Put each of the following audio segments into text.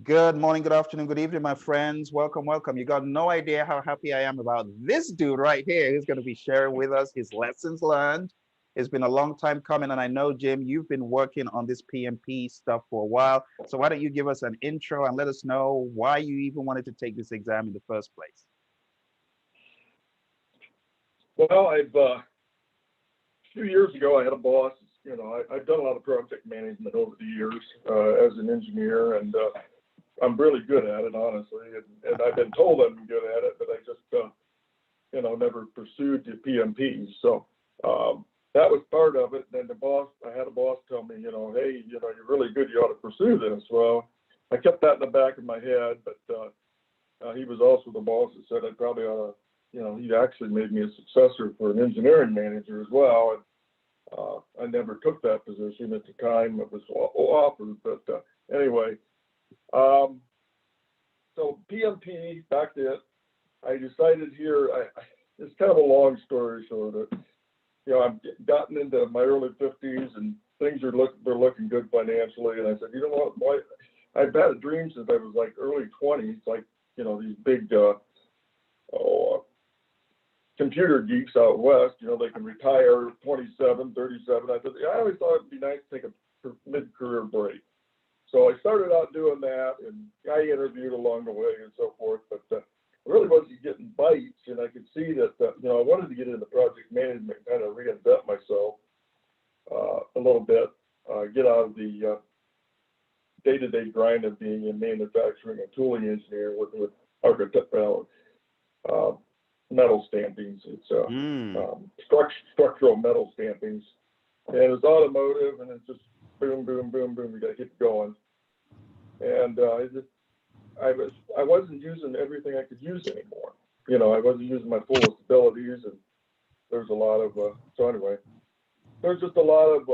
Good morning, good afternoon, good evening, my friends. Welcome, welcome. You got no idea how happy I am about this dude right here who's going to be sharing with us his lessons learned. It's been a long time coming, and I know, Jim, you've been working on this PMP stuff for a while. So why don't you give us an intro and let us know why you even wanted to take this exam in the first place? Well, a few years ago, I had a boss. I've done a lot of project management over the years as an engineer, and I'm really good at it, honestly. And I've been told I'm good at it, but I just, never pursued the PMP. So that was part of it. And then I had a boss tell me, hey, you're really good. You ought to pursue this. Well, I kept that in the back of my head, but he was also the boss that said I probably ought to. He actually made me a successor for an engineering manager as well. And I never took that position at the time it was offered. But anyway, so PMP back then, I decided here. It's kind of a long story short. I've gotten into my early 50s and things they're looking good financially. And I said, you know what? Why? I've had a dream since I was like early 20s, like these big computer geeks out west, they can retire 27, 37. I always thought it'd be nice to take a mid-career break. So I started out doing that, and I interviewed along the way and so forth, but I really wasn't getting bites, and I could see that, I wanted to get into project management, kind of reinvent myself a little bit, get out of the day-to-day grind of being in manufacturing and tooling engineer with architect, metal stampings. It's structural metal stampings, and it's automotive, and it's just boom, boom, boom, boom. You got to keep going. And I wasn't using everything I could use anymore. I wasn't using my fullest abilities, and there's a lot of so anyway, there's just a lot of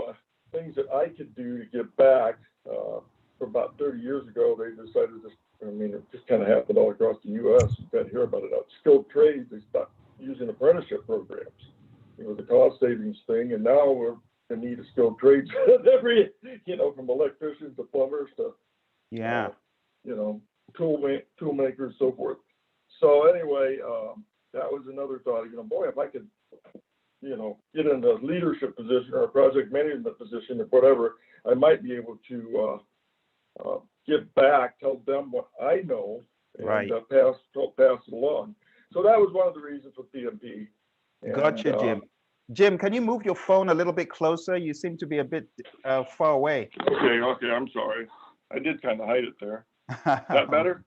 things that I could do to give back. For about 30 years ago, they decided to. It just kind of happened all across the U.S. You can't hear about it out. Skilled trades, they stopped using apprenticeship programs. It was a cost savings thing, and now we're in need of skilled trades every, from electricians to plumbers to, tool makers, so forth. So anyway, that was another thought. Boy, if I could, get in a leadership position or a project management position or whatever, I might be able to give back, tell them what I know, and pass it along. So that was one of the reasons for PMP. Gotcha, Jim. Jim, can you move your phone a little bit closer? You seem to be a bit far away. Okay, I'm sorry. I did kind of hide it there. Is that better?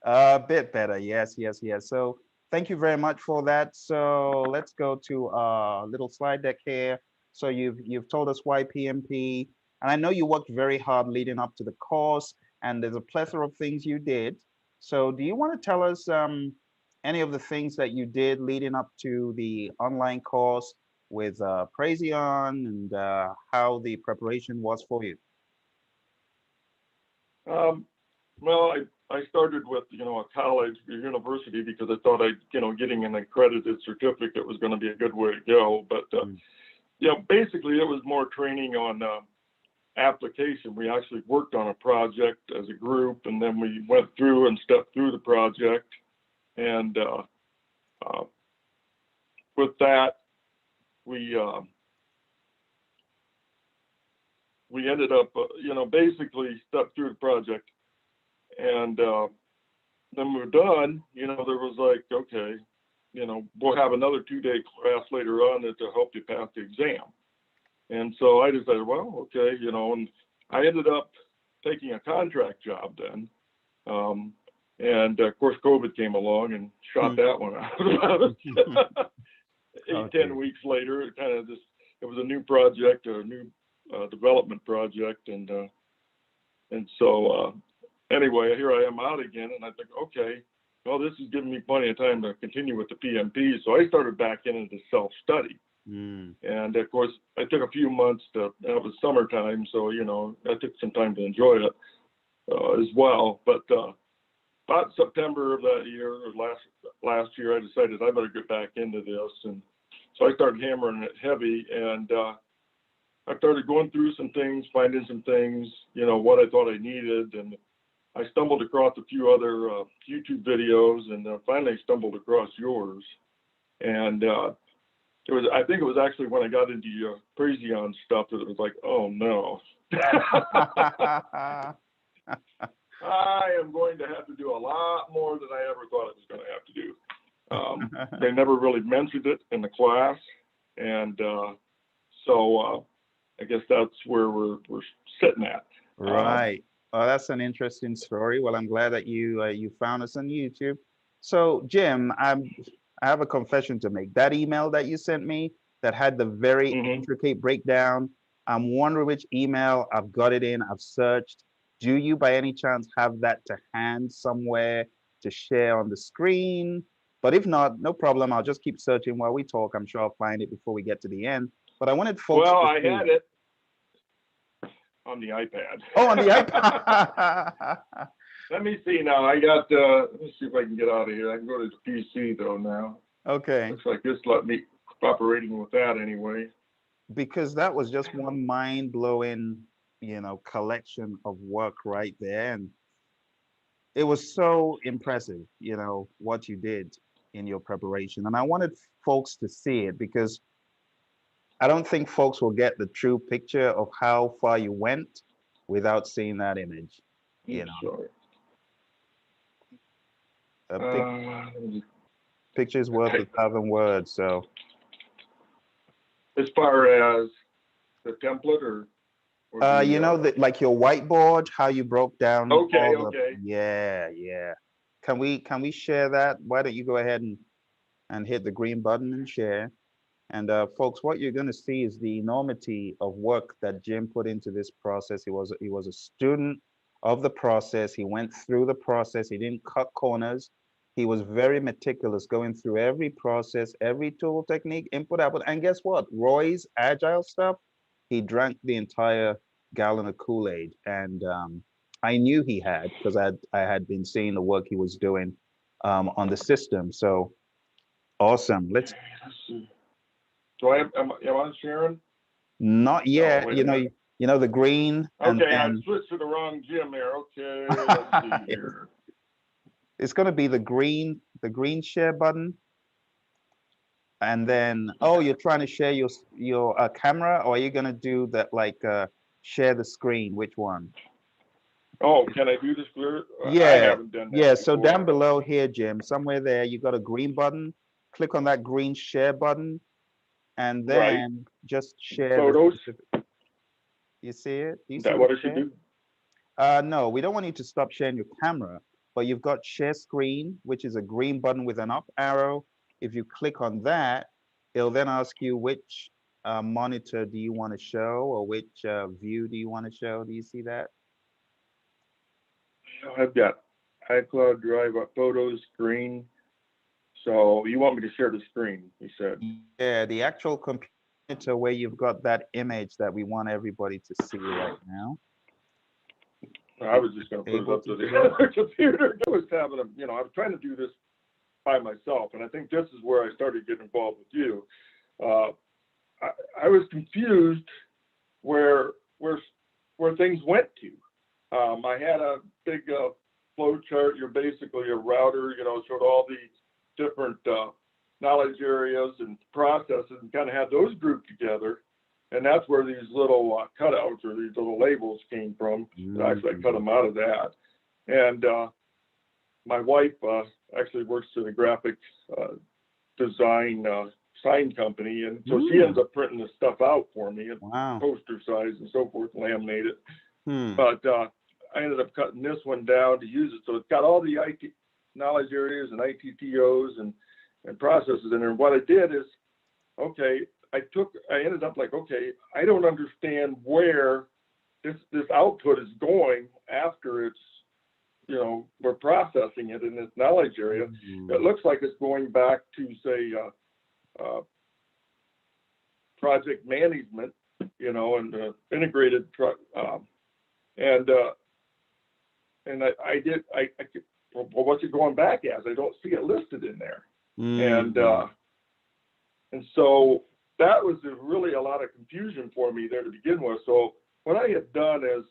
A bit better, yes. So thank you very much for that. So let's go to a little slide deck here. So you've told us why PMP, and I know you worked very hard leading up to the course, and there's a plethora of things you did. So do you want to tell us any of the things that you did leading up to the online course with Praizion, and how the preparation was for you? Well, I started with, a college, a university, because I thought getting an accredited certificate was going to be a good way to go. But, basically it was more training on application. We actually worked on a project as a group, and then we went through and stepped through the project. And with that, we ended up, basically stepped through the project. And then we're done, there was like, okay, we'll have another 2-day class later on to help you pass the exam. And so I decided, well, okay, and I ended up taking a contract job then. And of course, COVID came along and shot that one out. 10 weeks later, it was a new project, a new development project. And so anyway, here I am out again, and I think, okay, well, this is giving me plenty of time to continue with the PMP. So I started back into self-study. And of course, I took a few months that was summertime, so I took some time to enjoy it as well. But about September of that year, or last year, I decided I better get back into this, and so I started hammering it heavy. And I started going through some things, finding some things, what I thought I needed, and I stumbled across a few other YouTube videos, and finally stumbled across yours. And I think it was actually when I got into Praizion stuff that it was like, oh no. I am going to have to do a lot more than I ever thought I was going to have to do. They never really mentioned it in the class, and so I guess that's where we're sitting at. Right. Well, that's an interesting story. Well, I'm glad that you found us on YouTube. So, Jim, I have a confession to make. That email that you sent me that had the very intricate breakdown, I'm wondering which email. I've got it in. I've searched. Do you, by any chance, have that to hand somewhere to share on the screen? But if not, no problem. I'll just keep searching while we talk. I'm sure I'll find it before we get to the end. But I wanted folks Well, to I see. had it on the iPad. Oh, on the iPad. Let me see now. I got, let me see if I can get out of here. I can go to the PC though now. Okay. Looks like this let me operating with that anyway. Because that was just one mind-blowing, collection of work right there. And it was so impressive, what you did in your preparation. And I wanted folks to see it because I don't think folks will get the true picture of how far you went without seeing that image. Sorry. A picture's worth 1,000 words. So, as far as the template, or that like your whiteboard, how you broke down. Okay. Yeah. Can we share that? Why don't you go ahead and hit the green button and share? And folks, what you're going to see is the enormity of work that Jim put into this process. He was a student of the process. He went through the process. He didn't cut corners. He was very meticulous, going through every process, every tool, technique, input, output. And guess what? Roy's Agile stuff, he drank the entire gallon of Kool-Aid. And I knew he had, because I had been seeing the work he was doing on the system. So awesome. Let's see. So am I sharing? Not yet. No, the green. Okay, I switched to the wrong Jim there. Okay, let's see here. It's going to be the green share button. And then, you're trying to share your camera, or are you going to do that, like share the screen? Which one? Oh, can I do this clear? Yeah. I haven't done that. Yeah. So down below here, Jim, somewhere there, you got a green button. Click on that green share button, and then just share. Photos. You see it? Is that what I should do? No, we don't want you to stop sharing your camera, but you've got share screen, which is a green button with an up arrow. If you click on that, it'll then ask you which monitor do you want to show, or which view do you want to show? Do you see that? I've got iCloud Drive, photos, screen. So you want me to share the screen, you said? Yeah, the actual computer where you've got that image that we want everybody to see right now. I was just going to put it up to the other computer. I was having I was trying to do this by myself, and I think this is where I started getting involved with you. I was confused where things went to. I had a big flow chart. You're basically a router, showed all the different knowledge areas and processes, and kind of had those grouped together. And that's where these little cutouts or these little labels came from. Actually, I cut them out of that. And my wife actually works for the graphic design sign company, and so she ends up printing this stuff out for me in poster size and so forth, laminate it. But I ended up cutting this one down to use it. So it's got all the IT knowledge areas and ITTOs and processes in there. And what I did is, I ended up like, I don't understand where this output is going after it's, we're processing it in this knowledge area. It looks like it's going back to, say, project management, and integrated well, what's it going back as? I don't see it listed in there. And so that was really a lot of confusion for me there to begin with. So what I had done is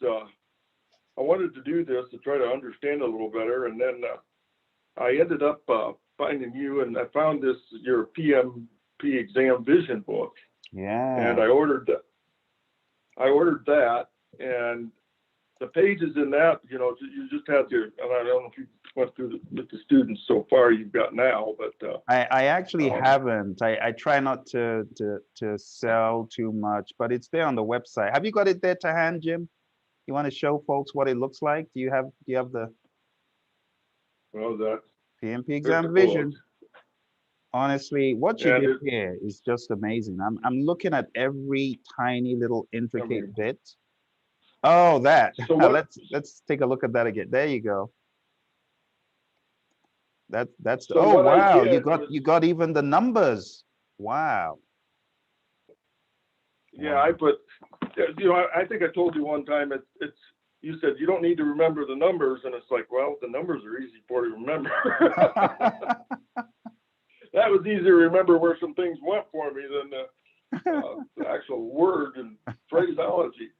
I wanted to do this to try to understand a little better, and then I ended up finding you, and I found your PMP exam vision book, and Yeah. I ordered that, and the pages in that, you know, you just have to, and I don't know if you went through with the students so far you've got now, but I actually um, haven't. I try not to sell too much, but it's there on the website. Have you got it there to hand, Jim? You want to show folks what it looks like? Do you have the well, that PMP there's the exam book, vision? Honestly, what you and did here is just amazing. I'm looking at every tiny little I mean, intricate bit. Oh, that. so what? Let's take a look at that again. There you go. That's So oh what I wow, did was, you got even the numbers. Wow. yeah, Wow. I put, you know, I think I told you one time it's you said you don't need to remember the numbers, and it's like, well, the numbers are easy for you to remember. That was easier to remember where some things went for me than the actual word and phraseology.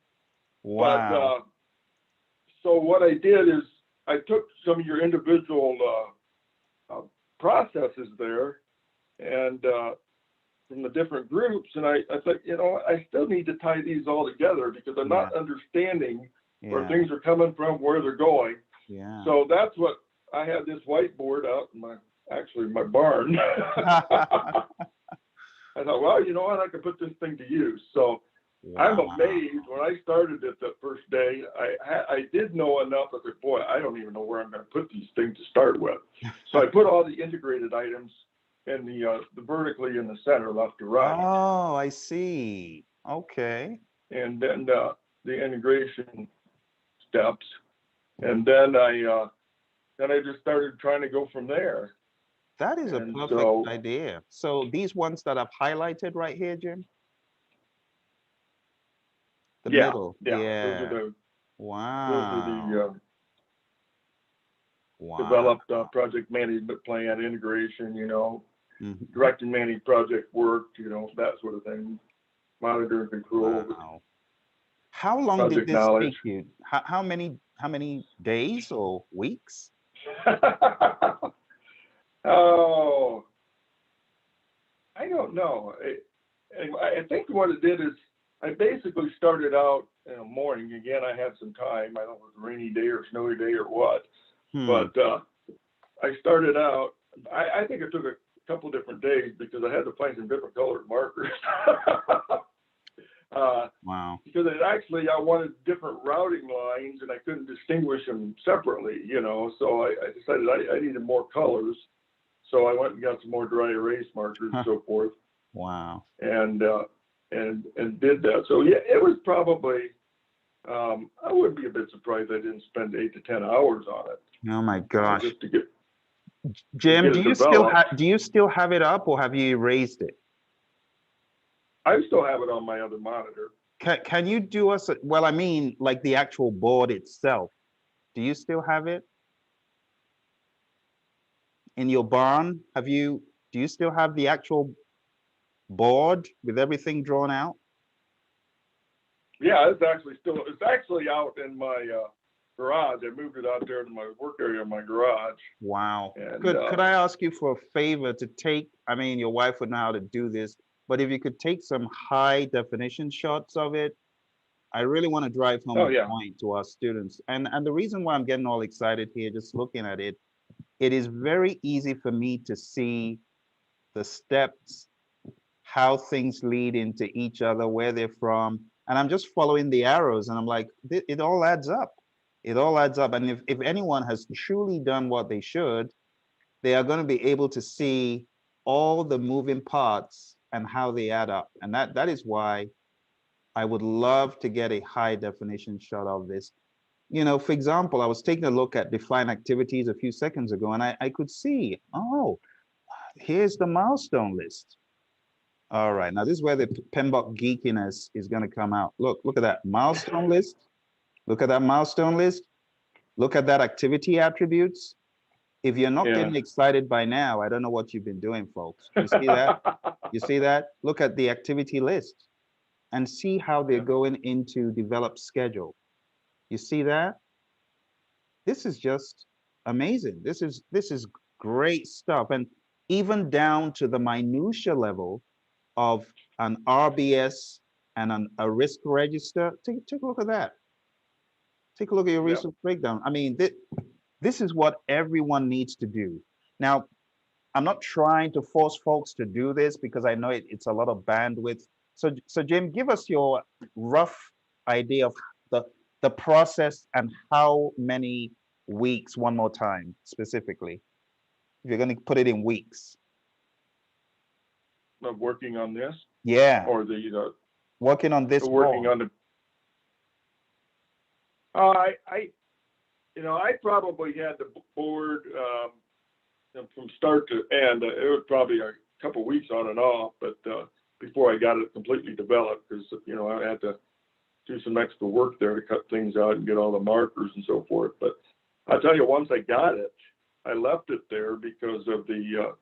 But Wow. so what I did is I took some of your individual processes there and from the different groups, and I thought, you know, I still need to tie these all together because I'm Yeah. not understanding where Yeah. things are coming from, where they're going. Yeah. So that's what I had this whiteboard out in my barn. I thought, well, you know what, I could put this thing to use. So I'm Wow. amazed. When I started it that first day, I did know enough. I said, boy, I don't even know where I'm going to put these things to start with. So I put all the integrated items in the vertically in the center, left to right, Oh, I see. Okay. and then the integration steps, and then I just started trying to go from there. That is a And perfect so, idea. So these ones that I've highlighted right here, Jim, the yeah, middle. yeah, Yeah. those are Wow. the Wow. developed project management plan integration. You know, Mhm. direct and manage project work. You know, that sort of thing. Monitor and control Wow. How long did project this knowledge. take you? How many days or weeks? Oh, I don't know. I think what it did is I basically started out in the morning. Again, I had some time. I don't know if it was a rainy day or snowy day or what, Hmm. but I started out. I think it took a couple different days because I had to find some different colored markers. Wow. Because I wanted different routing lines and I couldn't distinguish them separately, you know. So I decided I needed more colors. So I went and got some more dry erase markers and so forth, Wow. and did that. So yeah, it was probably. I would be a bit surprised I didn't spend 8 to 10 hours on it, Oh my gosh. just to get Jim, it developed. do you still have it up or have you erased it? I still have it on my other monitor. Can you do us well, I mean, like the actual board itself. Do you still have it in your barn? Do you still have the actual board with everything drawn out? Yeah, it's actually out in my garage. I moved it out there to my work area in my garage, Wow. and Could I ask you for a favor to take, I mean, your wife would know how to do this, but if you could take some high definition shots of it, I really want to drive home oh the yeah, point to our students. And the reason why I'm getting all excited here, just looking at it, it is very easy for me to see the steps, how things lead into each other, where they're from. And I'm just following the arrows and I'm like, it all adds up. It all adds up. And if anyone has truly done what they should, they are going to be able to see all the moving parts and how they add up. And that is why I would love to get a high definition shot of this. You know, for example, I was taking a look at defined activities a few seconds ago, and I could see, oh, here's the milestone list. All right, now this is where the PMBOK geekiness is going to come out. Look at that milestone list. Look at that milestone list. Look at that activity attributes. If you're not yeah. getting excited by now, I don't know what you've been doing, folks. You see that? You see that? Look at the activity list and see how they're Yeah. going into develop schedule. You see that? This is just amazing. This is great stuff. And even down to the minutia level of an RBS and a risk register. Take a look at that. Take a look at your Yeah. resource breakdown. I mean, this is what everyone needs to do. Now, I'm not trying to force folks to do this because I know it's a lot of bandwidth. So Jim, give us your rough idea of the the process and how many weeks, one more time, specifically, if you're going to put it in weeks. Of working on this, Yeah, or the working on this working board. on the. I I probably had the board from start to end. It was probably a couple weeks on and off, but before I got it completely developed, because I had to do some extra work there to cut things out and get all the markers and so forth. But I tell you, once I got it, I left it there because of the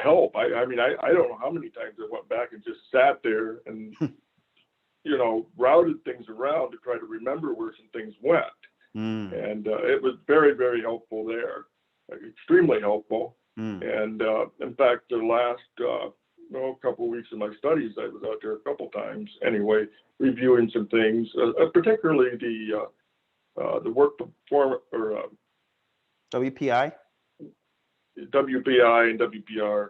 help. I mean, I don't know how many times I went back and just sat there and routed things around to try to remember where some things went. And it was very, very helpful there, extremely helpful. And in fact, the last couple of weeks of my studies, I was out there a couple times anyway, reviewing some things, particularly the work perform or WPI. WPI and WPR.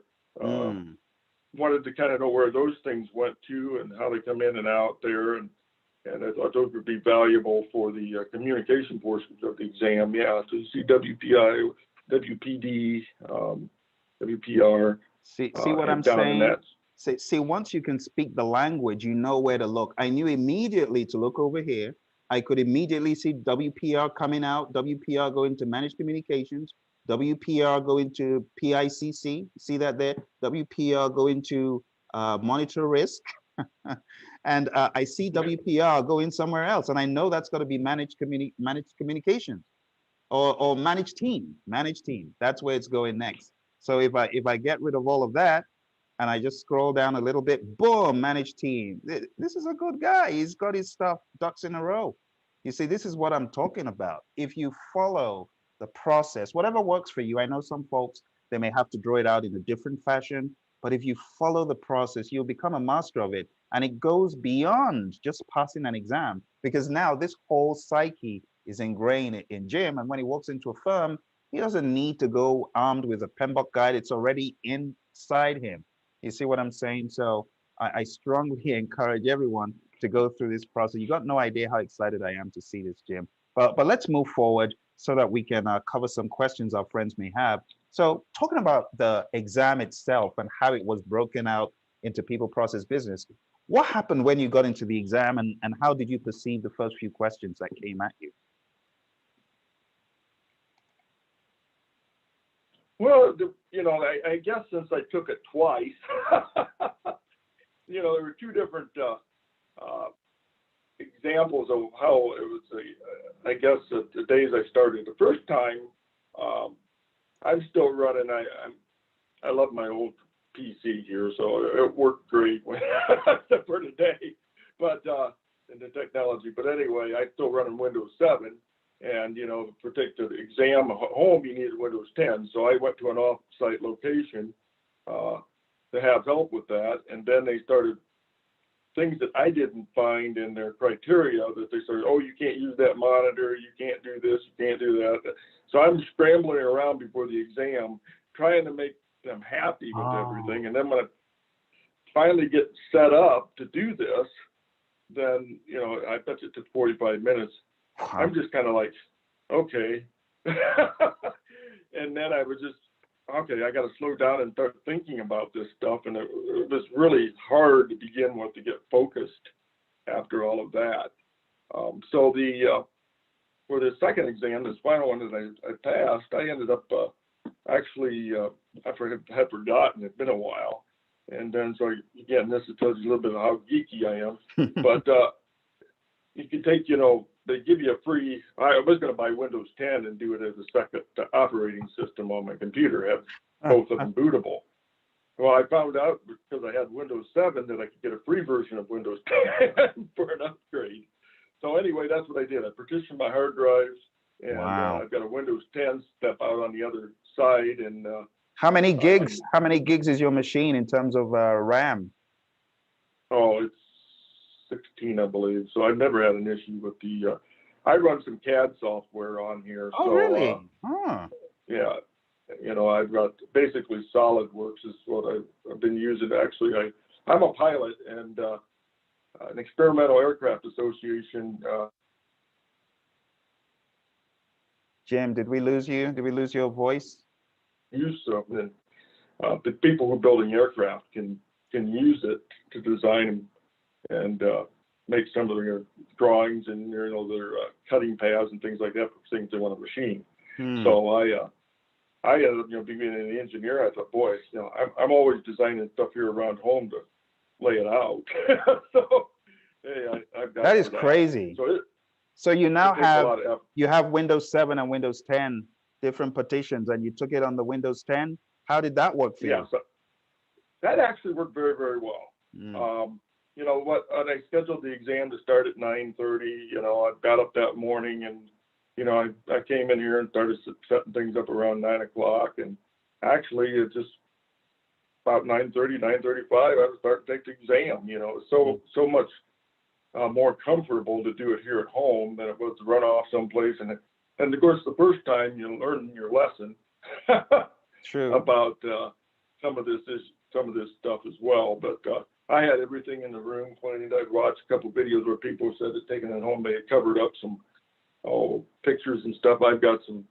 Wanted to kind of know where those things went to and how they come in and out there, and I thought those would be valuable for the communication portions of the exam. Yeah, so you see WPI, WPD, WPR. See what I'm down in saying? that. See, once you can speak the language, you know where to look. I knew immediately to look over here. I could immediately see WPR coming out, WPR going to managed communications, WPR going to PICC. See that there? WPR going to monitor risk. And I see WPR going somewhere else. And I know that's going to be managed communications or managed team. That's where it's going next. So if I get rid of all of that and I just scroll down a little bit, boom, manage team. This is a good guy. He's got his stuff ducks in a row. You see, this is what I'm talking about. If you follow the process, whatever works for you, I know some folks, they may have to draw it out in a different fashion, but if you follow the process, you'll become a master of it. And it goes beyond just passing an exam, because now this whole psyche is ingrained in Jim. And when he walks into a firm, he doesn't need to go armed with a PMBOK guide. It's already inside him. You see what I'm saying? So I strongly encourage everyone to go through this process. You got no idea how excited I am to see this, Jim. But let's move forward so that we can cover some questions our friends may have. So talking about the exam itself and how it was broken out into people, process, business, what happened when you got into the exam, and how did you perceive the first few questions that came at you? Well, I guess since I took it twice, there were two different examples of how it was. I guess the days I started the first time, I'm still running. I love my old PC here, so it worked great except for today. But in the technology. But anyway, I'm still running Windows 7. And, to protect the exam at home, you needed Windows 10. So I went to an off-site location to have help with that. And then they started things that I didn't find in their criteria that they started, oh, you can't use that monitor, you can't do this, you can't do that. So I'm scrambling around before the exam, trying to make them happy with everything. And then when I finally get set up to do this, then, I bet it took 45 minutes. I'm just kind of like, okay. And then I was just, okay, I got to slow down and start thinking about this stuff. And it was really hard to begin with to get focused after all of that. So for the second exam, this final one that I passed, I ended up actually, I had forgotten, it'd been a while. And then, so again, this tells you a little bit of how geeky I am. But you can take, they give you a free, I was going to buy Windows 10 and do it as a second operating system on my computer, have both of them bootable. Well, I found out because I had Windows 7 that I could get a free version of Windows 10 for an upgrade. So anyway, that's what I did. I partitioned my hard drives, And Wow. I've got a Windows 10 step out on the other side. And how many gigs? How many gigs is your machine in terms of RAM? Oh, it's 16, I believe. So I've never had an issue with the. I run some CAD software on here. Oh, so, really? Yeah, you know, I've got basically SolidWorks is what I've been using. Actually, I'm a pilot and an experimental aircraft association. Jim, did we lose you? Did we lose your voice? Use something. The people who are building aircraft can use it to design and make some of their drawings and their cutting paths and things like that for things they want to machine. So I ended up being an engineer. I thought, boy, I'm always designing stuff here around home to lay it out. So hey, I've got that is crazy. So you now have Windows 7 and Windows 10 different partitions, and you took it on the Windows 10. How did that work for you? Yeah, so that actually worked very, very well. You know what? When I scheduled the exam to start at 9:30, I got up that morning and I came in here and started setting things up around 9 o'clock, and actually it's just about 9:30, 9:35, I was starting to take the exam. So much more comfortable to do it here at home than it was to run off someplace. And of course, the first time you learn your lesson True. about some of this stuff as well. But I had everything in the room cleaned. I'd watched a couple videos where people said that taking it home, they had covered up some pictures and stuff. I've got some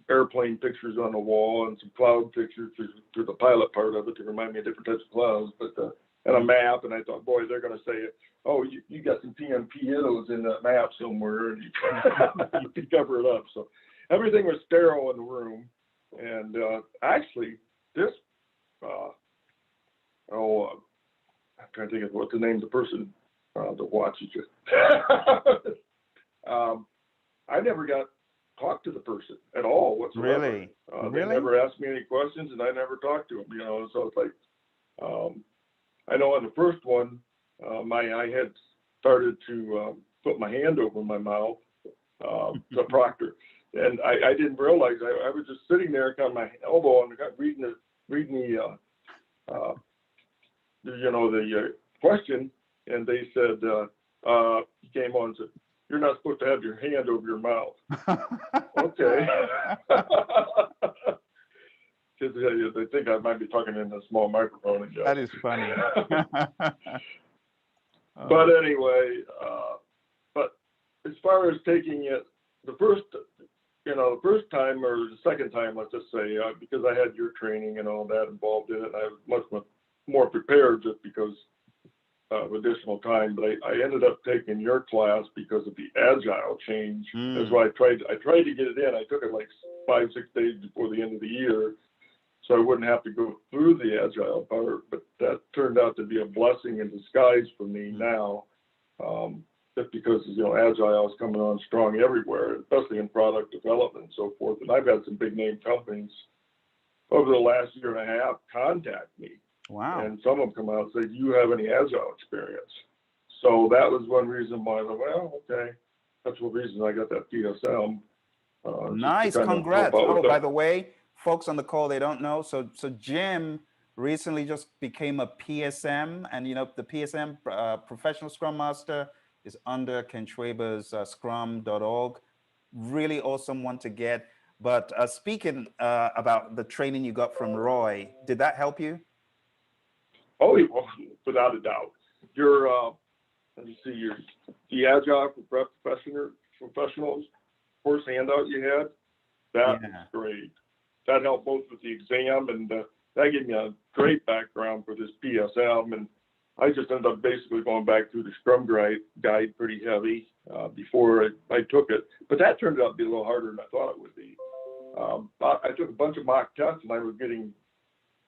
airplane pictures on the wall and some cloud pictures for the pilot part of it to remind me of different types of clouds. But and a map, and I thought, boy, they're going to say, oh, you got some PMPs in that map somewhere, and you can cover it up. So everything was sterile in the room, and actually, this, I'm trying to think of what the name of the person that watches it. I never got talked to the person at all whatsoever. Really? They never asked me any questions, and I never talked to them. So it's like. I know on the first one, I had started to put my hand over my mouth, the proctor, and I didn't realize I was just sitting there, kind of my elbow on the reading the question, and they said he came on and said, "You're not supposed to have your hand over your mouth." Okay. Because they think I might be talking in a small microphone again. That is funny. But anyway, but as far as taking it, the first time or the second time, let's just say, because I had your training and all that involved in it, I was much more prepared just because of additional time. But I ended up taking your class because of the Agile change. That's why I tried to get it in. I took it like 5-6 days before the end of the year, so I wouldn't have to go through the Agile part, but that turned out to be a blessing in disguise for me now, just because, Agile is coming on strong everywhere, especially in product development and so forth. And I've had some big name companies over the last year and a half contact me. Wow. And some of them come out and say, "Do you have any Agile experience?" So that was one reason why I thought, well, okay, that's one reason I got that PSM. Nice, congrats. Oh, by the way, folks on the call, they don't know. So Jim recently just became a PSM, and the PSM Professional Scrum Master is under Ken Schwaber's scrum.org. Really awesome one to get. But speaking about the training you got from Roy, did that help you? Oh, without a doubt. Let me see, the Agile for professionals course handout you had, that was great. That helped both with the exam, and that gave me a great background for this PSM. And I just ended up basically going back through the Scrum guide pretty heavy before I took it. But that turned out to be a little harder than I thought it would be. I took a bunch of mock tests, and I was getting,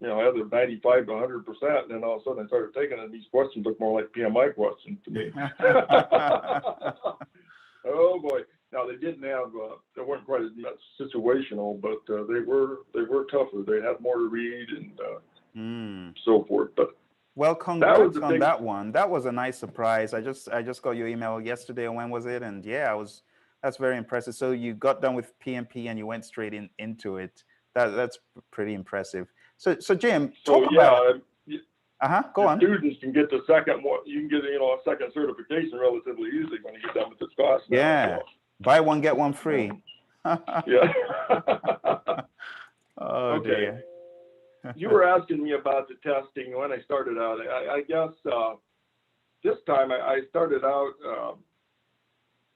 either 95 to 100%, and then all of a sudden I started taking it, and these questions look more like PMI questions to me. Oh boy! Now they didn't have, they weren't quite as much situational, but they were tougher. They had more to read and so forth. But well, congrats on that one. That was a nice surprise. I just got your email yesterday, or when was it? And yeah, I was That's very impressive. So you got done with PMP and you went straight into it. That's pretty impressive. So Jim, So talk about. yeah, Go on. students can get the second one. You can get a second certification relatively easily when you get done with this class. Yeah, so. buy one get one free. Yeah. Oh Okay. dear. You were asking me about the testing when I started out. I guess this time I started out.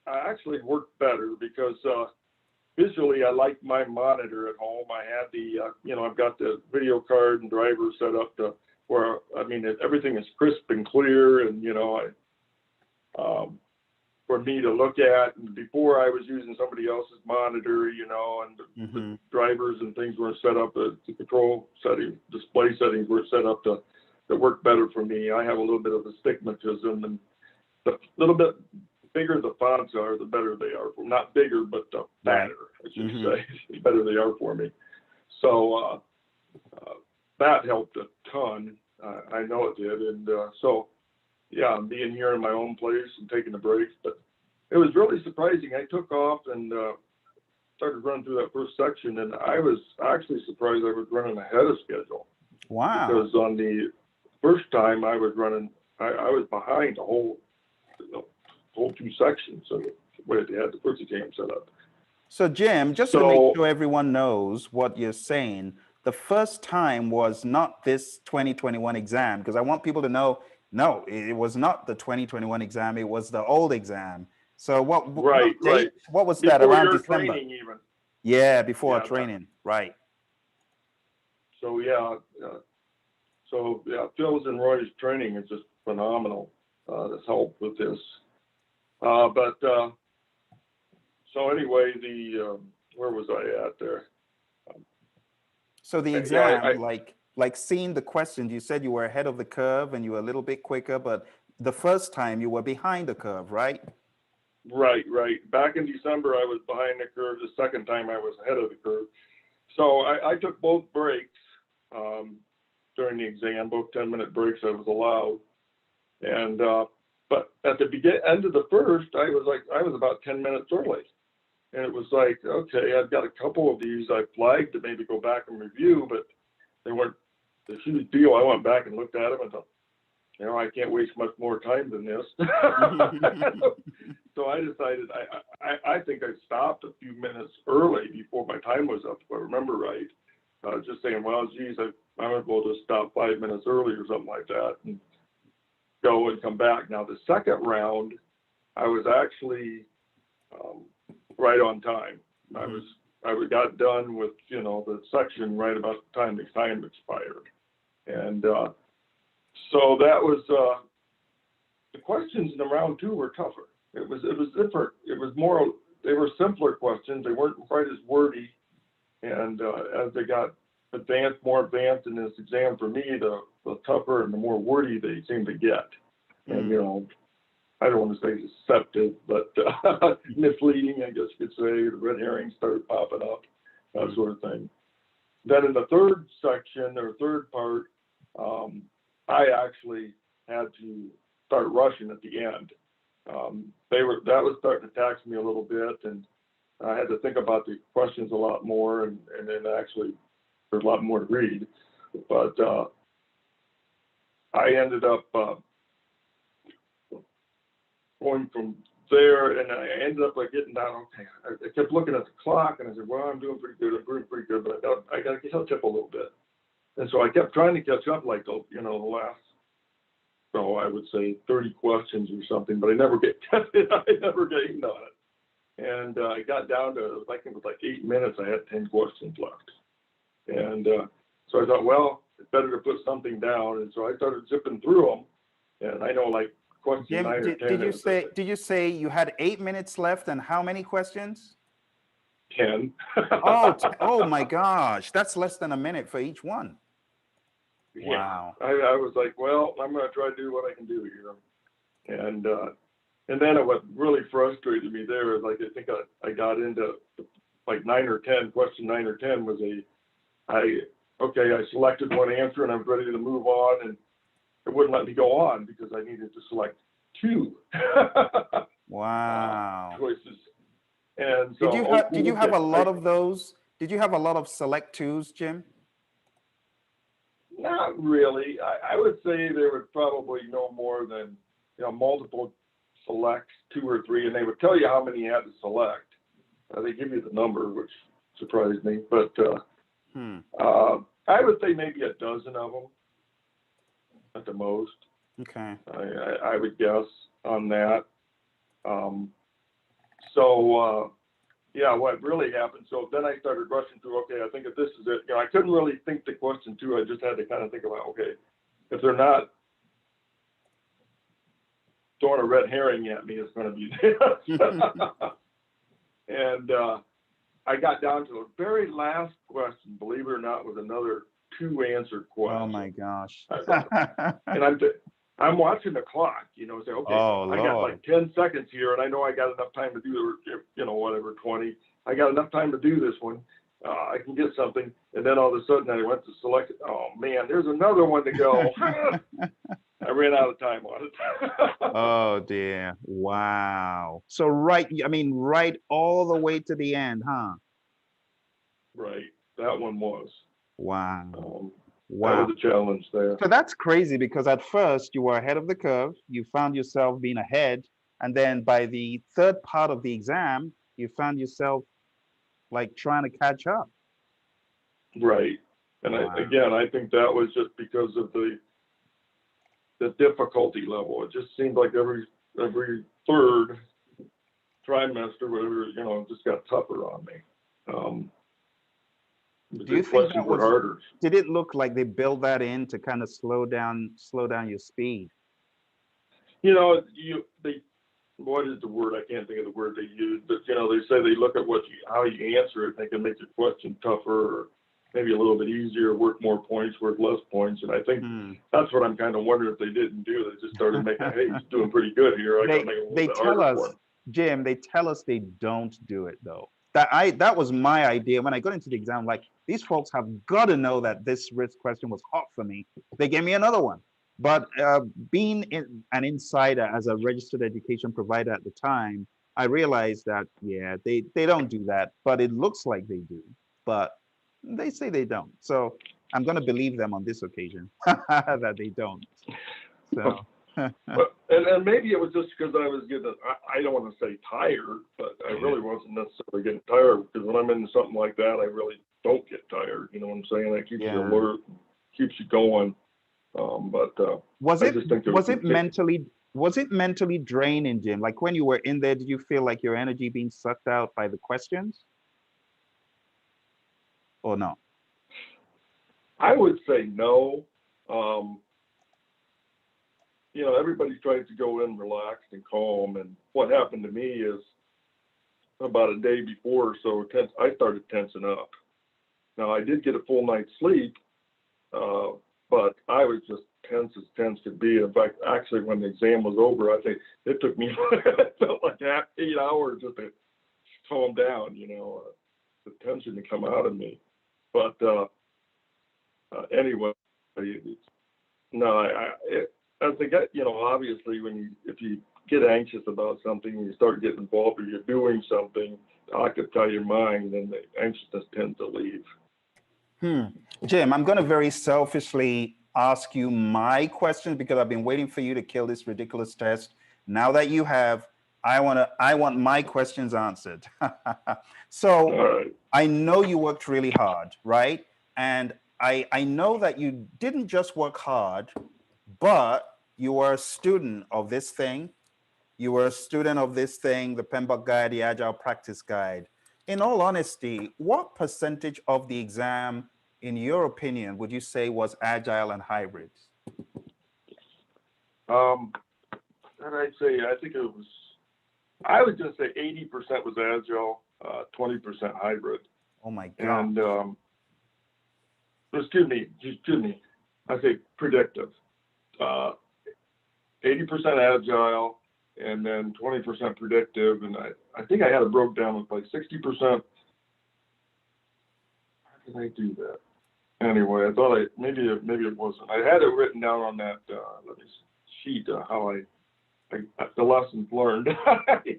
I actually worked better because visually I like my monitor at home. I had the I've got the video card and driver set up to where everything is crisp and clear, and for me to look at. And before I was using somebody else's monitor, and the drivers and things were set up, the control setting, display settings were set up to work better for me. I have a little bit of astigmatism, and the little bit bigger the fonts are, the better they are. Not bigger, but fatter, I should say. The better they are for me. So that helped a ton. I know it did. And so, yeah, being here in my own place and taking a break. But it was really surprising. I took off and started running through that first section, and I was actually surprised I was running ahead of schedule. Wow. Because on the first time I was running, I was behind the whole 2 sections of the way they had the first exam set up. So Jim, just to make sure everyone knows what you're saying, the first time was not this 2021 exam, because I want people to know, no, it was not the 2021 exam, it was the old exam. So what date, what was that, before around your December? Training even. Yeah, before training, right. So Phil's and Roy's training is just phenomenal. That's helped with this. So anyway, where was I at there? So the exam, like seeing the questions, you said you were ahead of the curve and you were a little bit quicker, but the first time you were behind the curve, right? Right. Back in December, I was behind the curve. The second time I was ahead of the curve. So I took both breaks during the exam, both 10-minute breaks I was allowed. And but at the end of the first, I was about 10 minutes early. And it was like, okay, I've got a couple of these I flagged to maybe go back and review, but they weren't a huge deal. I went back and looked at them and thought, I can't waste much more time than this. So I decided, I think I stopped a few minutes early before my time was up, if I remember right. Just saying, well, geez, I might as well just stop 5 minutes early or something like that and go and come back. Now, the second round, I was actually right on time. I got done with, the section right about the time the time expired. And so that was, the questions in the round 2 were tougher. It was different. It was more, they were simpler questions. They weren't quite as wordy. And as they got more advanced in this exam for me, the tougher and the more wordy they seemed to get. And, I don't want to say deceptive, but misleading, I guess you could say. The red herrings started popping up, that sort of thing. Then in the third section or third part, I actually had to start rushing at the end. That was starting to tax me a little bit, and I had to think about the questions a lot more, and then actually there's a lot more to read. But I ended up going from there, and I ended up getting down. Okay, I kept looking at the clock, and I said, "Well, I'm doing pretty good. But I got to catch up a little bit." And so I kept trying to catch up, like the last, I would say 30 questions or something. But I never gained on it. And I got down to, I think it was like 8 minutes. I had 10 questions left, and so I thought, well, it's better to put something down. And so I started zipping through them, and I know Jim, did you say you had 8 minutes left and how many questions? 10. Oh my gosh, that's less than a minute for each one. Yeah. Wow. I was like, well, I'm going to try to do what I can do here. And then what really frustrated me there is, I think I got into 9 or 10, question 9 or 10 was I selected one answer and I was ready to move on, and it wouldn't let me go on because I needed to select 2 wow. choices. And so did you have a lot of those? Did you have a lot of select twos, Jim? Not really. I would say there would probably no more than, multiple selects, 2 or 3, and they would tell you how many you had to select. They give you the number, which surprised me, but I would say maybe a dozen of them at the most. Okay. I would guess on that. Yeah, what really happened, so then I started rushing through, okay, I think if this is it, I couldn't really think the question through. I just had to kind of think about, okay, if they're not throwing a red herring at me, it's going to be this. And I got down to the very last question, believe it or not, was another 2 answered questions. Oh my gosh. And I'm watching the clock, say, okay, I got like 10 seconds here, and I know I got enough time to do the, whatever, 20. I got enough time to do this one. I can get something. And then all of a sudden I went to select it. Oh man, there's another one to go. I ran out of time on it. Oh dear. Wow. So right all the way to the end, huh? Right. That one was. Wow. Wow. That was a challenge there. So that's crazy, because at first you were ahead of the curve. You found yourself being ahead. And then by the third part of the exam, you found yourself like trying to catch up. Right. And wow. I think that was just because of the difficulty level. It just seemed like every third trimester, whatever, it just got tougher on me. Do you think that was harder? Did it look like they built that in to kind of slow down your speed? What is the word? I can't think of the word they use, but they say they look at how you answer it. They can make your question tougher, or maybe a little bit easier, worth more points, worth less points. And I think that's what I'm kind of wondering if they didn't do. They just started making, hey, he's doing pretty good here. I got to make it a little bit harder for him. Jim, they tell us they don't do it though. That was my idea when I got into the exam. Like, these folks have got to know that this risk question was hot for me. They gave me another one. But being an insider as a registered education provider at the time, I realized that, yeah, they don't do that, but it looks like they do. But they say they don't. So I'm going to believe them on this occasion that they don't. So. and maybe it was just because I was getting, I don't want to say tired, but I really wasn't necessarily getting tired, because when I'm in something like that, I really don't get tired. You know what I'm saying? That keeps you alert, keeps you going. Was it mentally draining, Jim? Like when you were in there, did you feel like your energy being sucked out by the questions? Or no? I would say no. Everybody tries to go in relaxed and calm. And what happened to me is about a day before or so, I started tensing up. Now, I did get a full night's sleep, but I was just tense as tense could be. In fact, actually, when the exam was over, I think it took me, it felt like 8 hours just to calm down, the tension to come out of me. But anyway, no, I think, obviously, if you get anxious about something and you start getting involved, or you're doing something to occupy your mind, then the anxiousness tends to leave. Jim, I'm going to very selfishly ask you my questions, because I've been waiting for you to kill this ridiculous test. Now that you have, I want my questions answered. So right. I know you worked really hard, right? And I know that you didn't just work hard, but you were a student of this thing. You were a student of this thing, the PMP Guide, the Agile Practice Guide. In all honesty, what percentage of the exam, in your opinion, would you say was Agile and hybrid? I'd say, I was going to say 80% was Agile, 20% hybrid. Oh my God. And, excuse me, I say predictive. 80% Agile, and then 20% predictive. And I think I had it broke down with like 60%. How did I do that? Anyway, I thought maybe it wasn't. I had it written down on that sheet how I the lessons learned.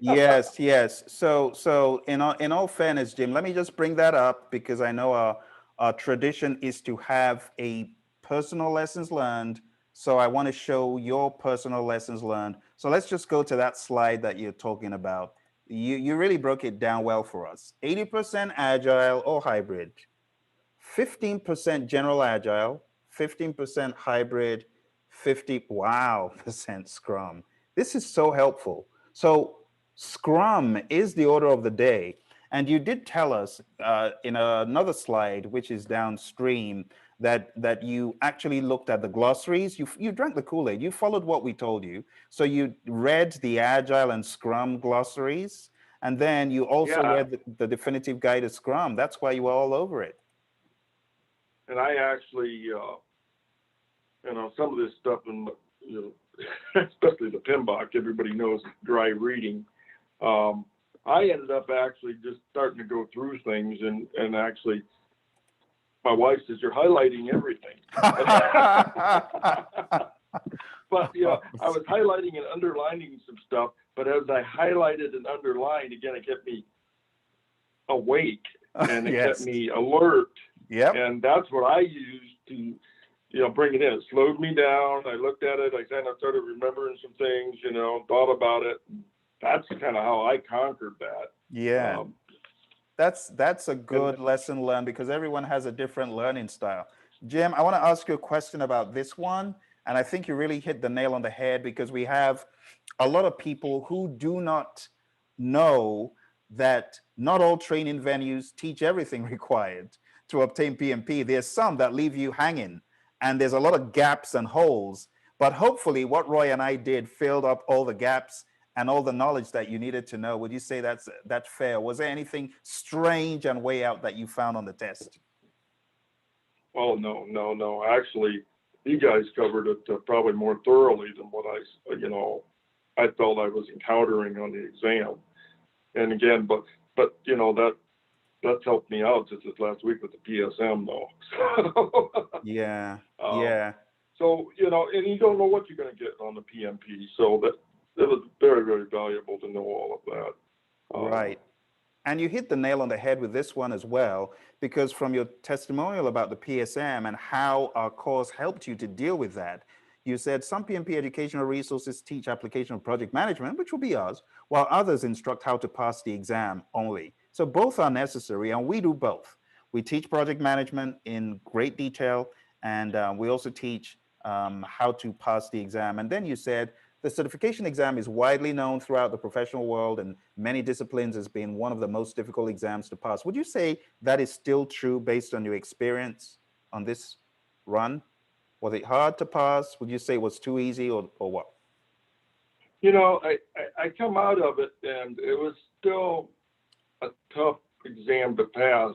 Yes, yes. So in all fairness, Jim, let me just bring that up because I know our tradition is to have a personal lessons learned. So I want to show your personal lessons learned. So let's just go to that slide that you're talking about. You really broke it down well for us. 80% agile or hybrid, 15% general agile, 15% hybrid, 50, wow, percent Scrum. This is so helpful. So Scrum is the order of the day. And you did tell us in another slide, which is downstream, that you actually looked at the glossaries. You drank the Kool-Aid. You followed what we told you. So you read the Agile and Scrum glossaries, and then you also Yeah, read the definitive guide to Scrum. That's why you were all over it. and I actually, some of this stuff, and especially the PMBOK, everybody knows dry reading. I ended up actually just starting to go through things, and actually, my wife says, "You're highlighting everything." But I was highlighting and underlining some stuff, but as I highlighted and underlined, again, it kept me awake and it kept me alert. Yep. And that's what I used to, bring it in. It slowed me down. I looked at it. I kind of started remembering some things, thought about it. That's kind of how I conquered that. Yeah. That's a good lesson learned because everyone has a different learning style. Jim, I want to ask you a question about this one. And I think you really hit the nail on the head because we have a lot of people who do not know that not all training venues teach everything required to obtain PMP. There's some that leave you hanging, and there's a lot of gaps and holes. But hopefully what Roy and I did filled up all the gaps and all the knowledge that you needed to know. Would you say that's fair? Was there anything strange and way out that you found on the test? Oh, no. Actually, you guys covered it probably more thoroughly than what I felt I was encountering on the exam. And again, but that's helped me out just this last week with the PSM though. Yeah. So, and you don't know what you're going to get on the PMP. So that it was very, very valuable to know all of that. Right. And you hit the nail on the head with this one as well, because from your testimonial about the PSM and how our course helped you to deal with that, you said some PMP educational resources teach application of project management, which will be ours, while others instruct how to pass the exam only. So both are necessary, and we do both. We teach project management in great detail, and we also teach how to pass the exam. And then you said the certification exam is widely known throughout the professional world and many disciplines as being one of the most difficult exams to pass. Would you say that is still true based on your experience on this run? Was it hard to pass? Would you say it was too easy or what? I come out of it and it was still a tough exam to pass.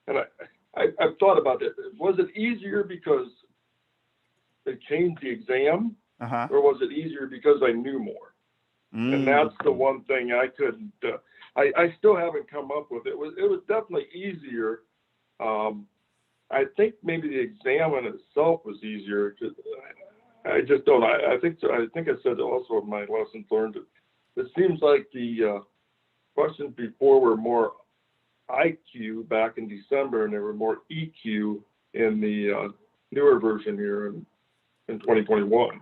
And I've thought about it. Was it easier because they changed the exam? Or was it easier because I knew more? And that's the one thing I couldn't, I still haven't come up with. It was definitely easier. I think maybe the exam in itself was easier. I just don't, I think I said also in my lessons learned, it seems like the questions before were more IQ back in December and they were more EQ in the newer version here in 2021.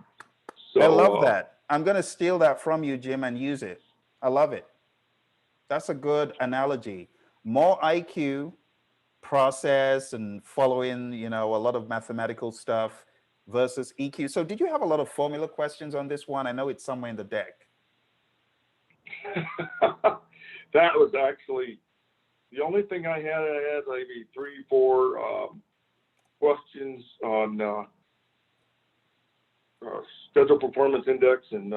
So, I love that. I'm going to steal that from you, Jim, and use it. I love it. That's a good analogy. More IQ, process and following, a lot of mathematical stuff versus EQ. So did you have a lot of formula questions on this one? I know it's somewhere in the deck. That was actually the only thing I had maybe 3-4 questions on schedule performance index and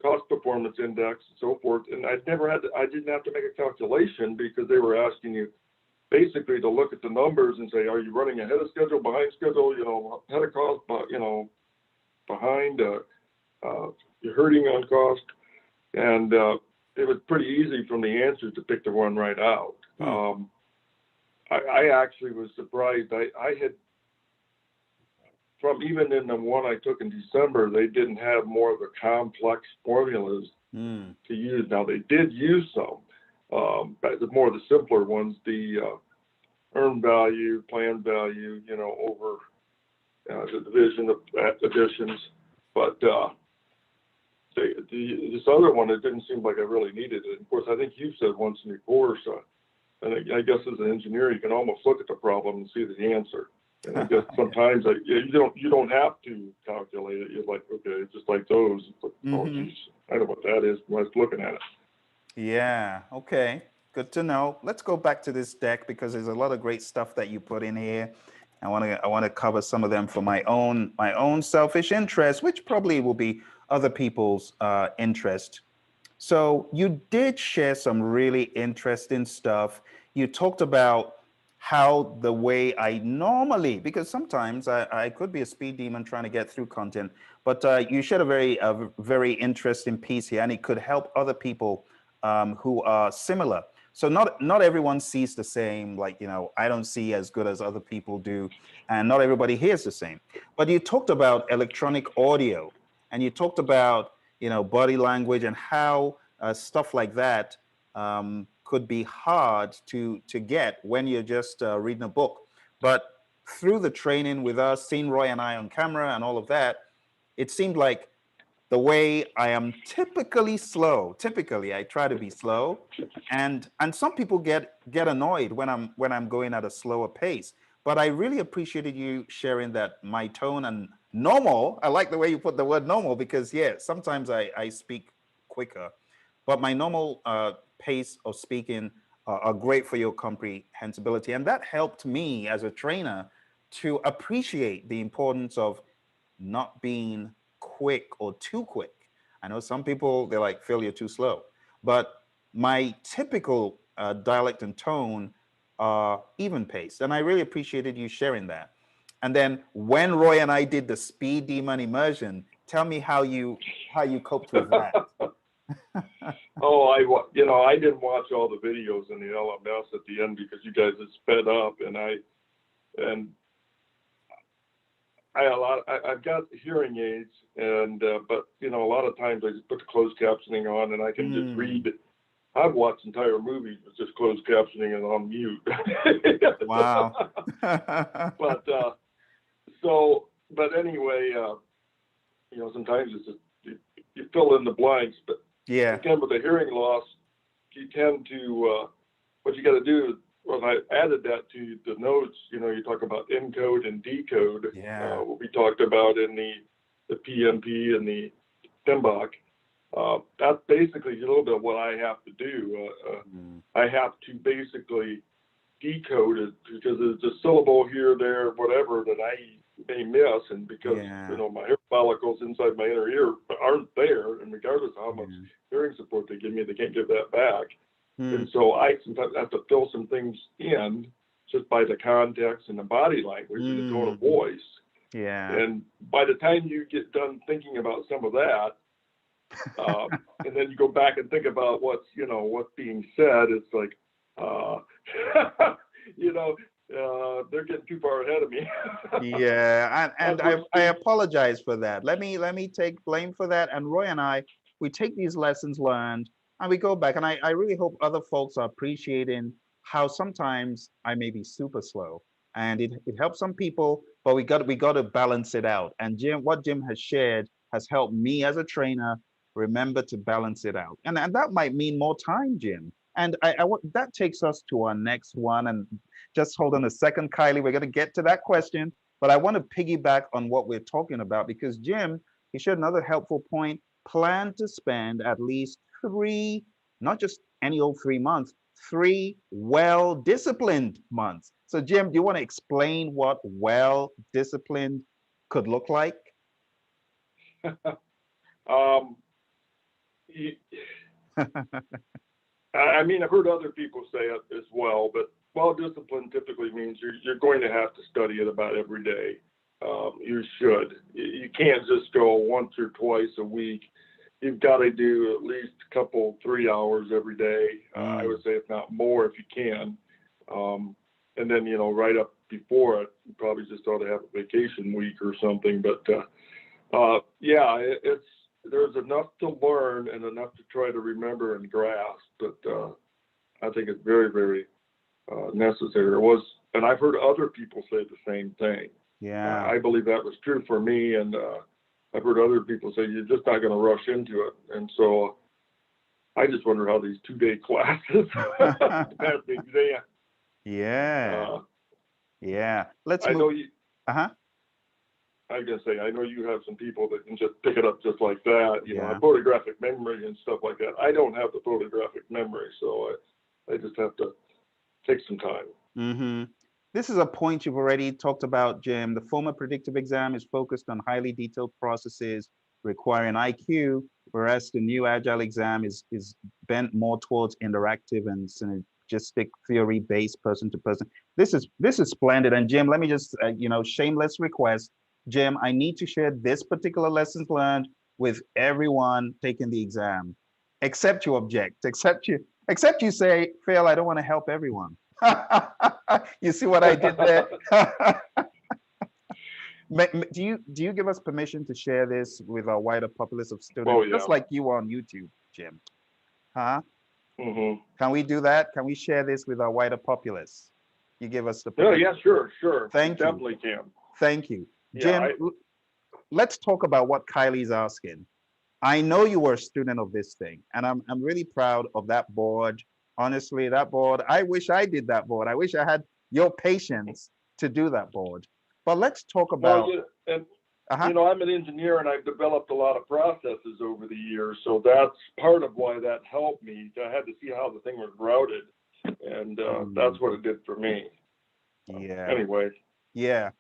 cost performance index and so forth. And I didn't have to make a calculation because they were asking you basically to look at the numbers and say, are you running ahead of schedule, behind schedule, ahead of cost, but, behind, you're hurting on cost. And it was pretty easy from the answers to pick the one right out. I actually was surprised. I had from even in the one I took in December, they didn't have more of the complex formulas to use. Now they did use some, but the more the simpler ones, the earned value, planned value, over the division of additions. But this other one, it didn't seem like I really needed it. Of course, I think you said once in your course, and I guess as an engineer, you can almost look at the problem and see the answer. And I guess sometimes you don't have to calculate it. You're like, okay, it's just like those. It's like, oh, geez, I don't know what that is when I was looking at it. Yeah. Okay. Good to know. Let's go back to this deck because there's a lot of great stuff that you put in here. I want to cover some of them for my own selfish interest, which probably will be other people's interest. So you did share some really interesting stuff. You talked about how the way I normally, because sometimes I could be a speed demon trying to get through content, but you shared a very interesting piece here, and it could help other people who are similar. So not everyone sees the same, like, I don't see as good as other people do, and not everybody hears the same. But you talked about electronic audio, and you talked about, body language and how stuff like that could be hard to get when you're just reading a book. But through the training with us, seeing Roy and I on camera and all of that, it seemed like the way I am typically slow. Typically, I try to be slow, and some people get annoyed when I'm going at a slower pace. But I really appreciated you sharing that my tone and normal. I like the way you put the word normal because sometimes I speak quicker, but my normal pace of speaking are great for your comprehensibility, and that helped me as a trainer to appreciate the importance of not being quick or too quick. I know some people, they're like, Phil, you're too slow. But my typical dialect and tone are even paced. And I really appreciated you sharing that. And then when Roy and I did the speed demon immersion, tell me how you coped with that. Oh, I didn't watch all the videos in the LMS at the end because you guys had sped up, and I've got hearing aids, and but a lot of times I just put the closed captioning on, and I can just read. I've watched entire movies with just closed captioning and on mute. Wow. But anyway, sometimes it's just you fill in the blanks. But again, with the hearing loss, you tend to what you got to do. Well, I added that to the notes. You talk about encode and decode. What we talked about in the PMP and the PMBOK. That's basically a little bit of what I have to do. I have to basically decode it because there's a syllable here, there, whatever that I may miss, and because my hair follicles inside my inner ear aren't there, and regardless of how much hearing support they give me, they can't give that back. And so I sometimes have to fill some things in just by the context and the body language and the tone of voice. And by the time you get done thinking about some of that, and then you go back and think about what's being said, it's like, they're getting too far ahead of me. And I apologize for that. Let me take blame for that. And Roy and I, we take these lessons learned and we go back. And I really hope other folks are appreciating how sometimes I may be super slow, and it helps some people, but we got to balance it out. And what Jim has shared has helped me as a trainer remember to balance it out. And that might mean more time, Jim. And that takes us to our next one. And just hold on a second, Kylie. We're going to get to that question. But I want to piggyback on what we're talking about because Jim, he shared another helpful point. Plan to spend at least 3, not just any old 3 months, 3 well-disciplined months. So Jim, do you want to explain what well-disciplined could look like? I've heard other people say it as well, but well-disciplined typically means you're going to have to study it about every day. You should. You can't just go once or twice a week. You've got to do at least a couple, 3 hours every day. I would say if not more if you can. And then, right up before, I probably just ought to have a vacation week or something. But yeah, there's enough to learn and enough to try to remember and grasp. But I think it's very, very necessary. It was, and I've heard other people say the same thing. Yeah. I believe that was true for me, and I've heard other people say you're just not going to rush into it. And so I just wonder how these 2-day classes pass the exam. Yeah. Yeah. Let's I move. know you. Uh-huh. I was gonna say, I know you have some people that can just pick it up just like that. You Yeah. know, photographic memory and stuff like that. I don't have the photographic memory, so I just have to take some time. Mm-hmm. This is a point you've already talked about, Jim. The former predictive exam is focused on highly detailed processes requiring IQ, whereas the new Agile exam is bent more towards interactive and synergistic theory-based person-to-person. This is splendid. And Jim, let me just shameless request, Jim, I need to share this particular lessons learned with everyone taking the exam, except you object, except you say, Phil, I don't want to help everyone. You see what I did there? Do you give us permission to share this with a wider populace of students, Oh, yeah. just like you on YouTube, Jim? Huh? Mm-hmm. Can we do that? Can we share this with our wider populace? You give us the permission. permission. Yeah, sure. Thank you. Definitely can. Thank you. Yeah, Jim, let's talk about what Kylie's asking. I know you were a student of this thing, and I'm really proud of that board. Honestly, that board, I wish I did that board. I wish I had your patience to do that board. But let's talk about. Well, and I'm an engineer, and I've developed a lot of processes over the years, so that's part of why that helped me. I had to see how the thing was routed, and that's what it did for me. Yeah. Anyway. Yeah.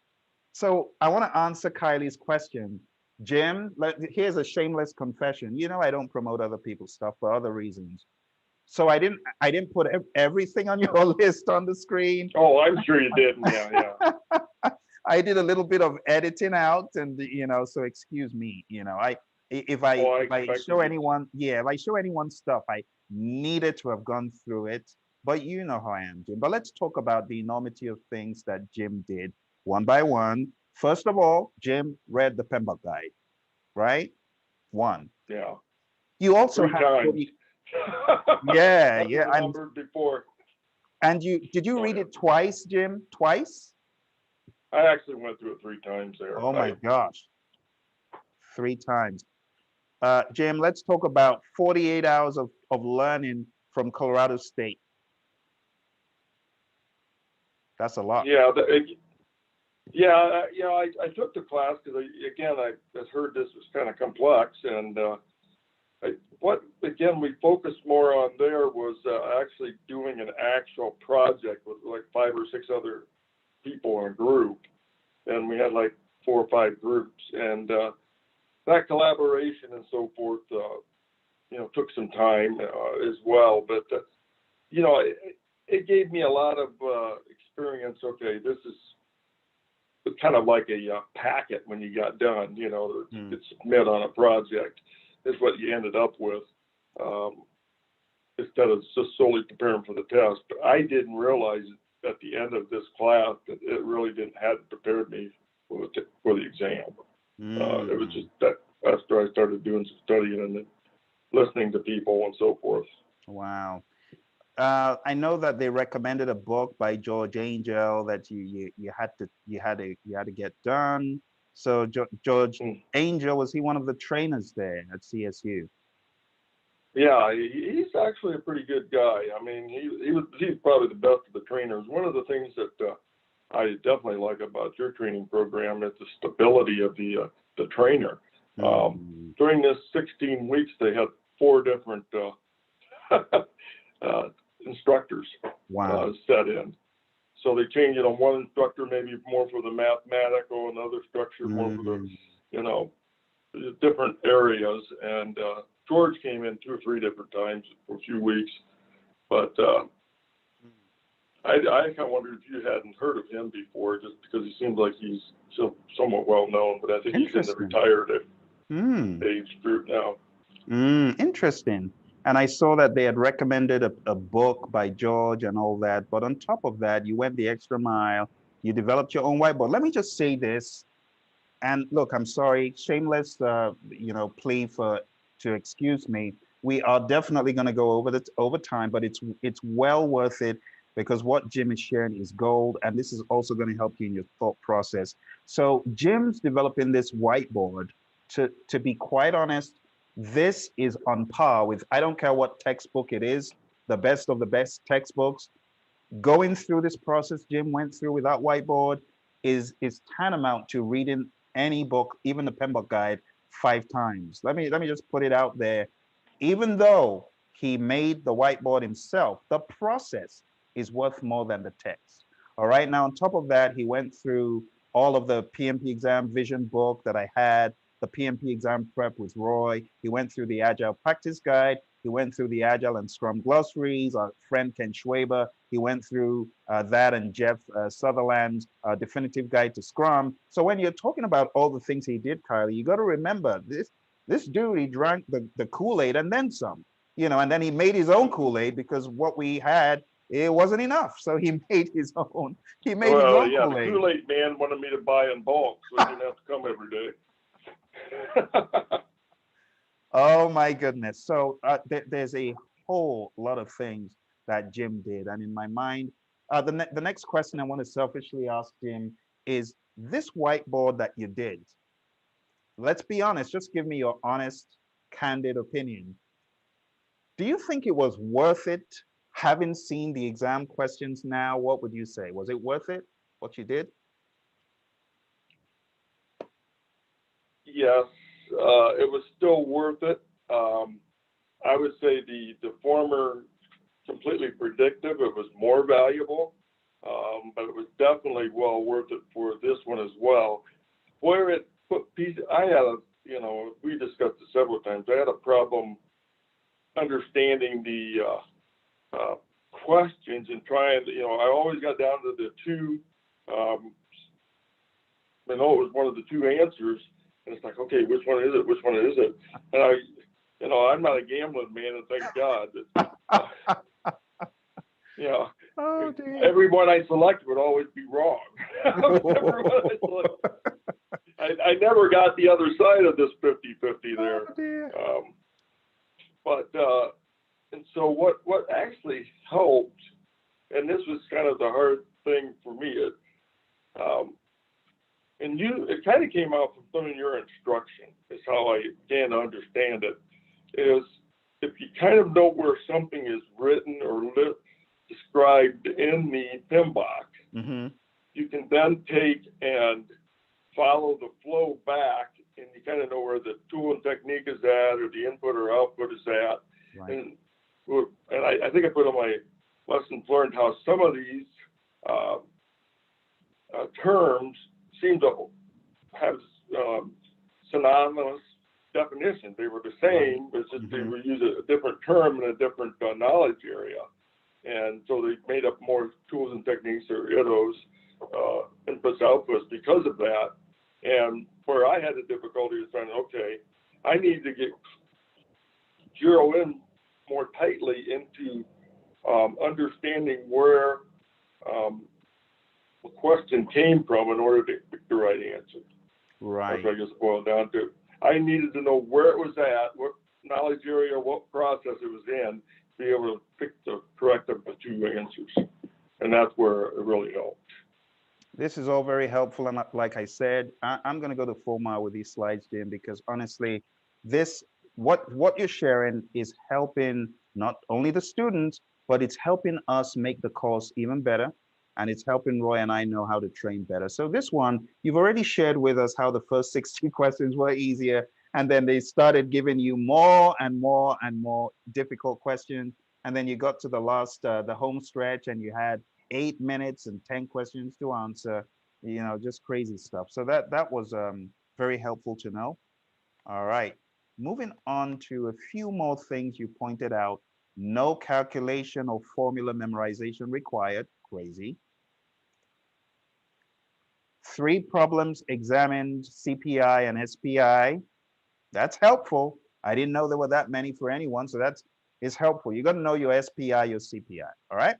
So I want to answer Kylie's question. Jim, here's a shameless confession. You know, I don't promote other people's stuff for other reasons. So I didn't put everything on your list on the screen. Oh, I'm sure you did. Yeah. I did a little bit of editing out, and so excuse me. If I show anyone stuff, I needed to have gone through it. But you know how I am, Jim. But let's talk about the enormity of things that Jim did one by one. First of all, Jim read the PMP guide, right? One. Yeah. You also had. Yeah. And before. And did you read it twice, Jim? Twice? I actually went through it 3 times there. Oh my gosh. 3 times. Jim, let's talk about 48 hours of learning from Colorado State. That's a lot. Yeah. I took the class because I heard this was kind of complex, and what we focused more on there was actually doing an actual project with like 5 or 6 other people in a group, and we had like 4 or 5 groups, and that collaboration and so forth, took some time as well, but it gave me a lot of experience. Okay, this is kind of like a packet when you got done, to submit on a project is what you ended up with, instead of just solely preparing for the test. But I didn't realize at the end of this class that it really didn't have prepared me for the exam. It was just that after I started doing some studying and then listening to people and so forth. Wow. I know that they recommended a book by George Angel that you had to get done. So George Angel, was he one of the trainers there at CSU? Yeah, he's actually a pretty good guy. I mean, he's probably the best of the trainers. One of the things that I definitely like about your training program is the stability of the trainer. During this 16 weeks, they had 4 different instructors set in. So they changed it on one instructor, maybe more for the mathematical, another instructor more for the different areas. And George came in 2 or 3 different times for a few weeks. But I kind of wondered if you hadn't heard of him before, just because he seems like he's somewhat well known. But I think he's in the retired age group now. Interesting. And I saw that they had recommended a book by George and all that. But on top of that, you went the extra mile You developed your own whiteboard. Let me just say this. And look, I'm sorry, shameless, plea to excuse me. We are definitely going to go over time, but it's well worth it because what Jim is sharing is gold, and this is also going to help you in your thought process. So Jim's developing this whiteboard. To be quite honest, this is on par with, I don't care what textbook it is, the best of the best textbooks. Going through this process Jim went through with that whiteboard is tantamount to reading any book, even the PMBOK guide, 5 times. Let me just put it out there. Even though he made the whiteboard himself, the process is worth more than the text. All right. Now, on top of that, he went through all of the PMP exam vision book that I had, the PMP exam prep with Roy. He went through the Agile practice guide. He went through the Agile and Scrum glossaries. Our friend Ken Schwaber, he went through that, and Jeff Sutherland's definitive guide to Scrum. So when you're talking about all the things he did, Kylie, you got to remember this dude, he drank the Kool-Aid and then some, and then he made his own Kool-Aid because what we had, it wasn't enough. So he made his own. He made his own yeah, Kool-Aid. the Kool-Aid man wanted me to buy in bulk, so he didn't have to come every day. Oh my goodness. So there's a whole lot of things that Jim did. And in my mind, the next question I want to selfishly ask Jim is, this whiteboard that you did, let's be honest, just give me your honest, candid opinion. Do you think it was worth it? Having seen the exam questions now, what would you say? Was it worth it, what you did? Yes, it was still worth it. I would say the former completely predictive, it was more valuable, but it was definitely well worth it for this one as well. Where it put pieces, I had we discussed it several times. I had a problem understanding the questions and trying to, I always got down to the two, it was one of the two answers. And it's like, okay, which one is it? Which one is it? And I'm not a gambling man, and thank God that, Oh, dear. everyone I select would always be wrong. I never got the other side of this 50-50 there. Oh, And so what actually helped, and this was kind of the hard thing for me, it kind of came out from some of your instruction, is how I began to understand it, is if you kind of know where something is written or described in the PMBOK, you can then take and follow the flow back, and you kind of know where the tool and technique is at, or the input or output is at. right. And I think I put on my lessons learned how some of these terms seem to have synonymous definitions. They were the same, but just they were using a different term in a different knowledge area. And so they made up more tools and techniques, or IDOs, inputs, outputs, because of that. And where I had the difficulty is saying, okay, I need to zero in more tightly into understanding where the question came from in order to pick the right answer. Right. That's what I just boiled down to. I needed to know where it was at, what knowledge area, what process it was in, to be able to pick the correct of the two answers. And that's where it really helped. This is all very helpful. And like I said, I'm going to go to full mile with these slides, Jim, because honestly, what you're sharing is helping not only the students, but it's helping us make the course even better. And it's helping Roy and I know how to train better. So this one, you've already shared with us how the first 60 questions were easier. And then they started giving you more and more and more difficult questions. And then you got to the last, the home stretch, and you had 8 minutes and 10 questions to answer, just crazy stuff. So that was very helpful to know. All right, moving on to a few more things you pointed out. No calculation or formula memorization required. Crazy. 3 problems examined, CPI and SPI. That's helpful. I didn't know there were that many for anyone, so is helpful. You got to know your SPI, your CPI. All right.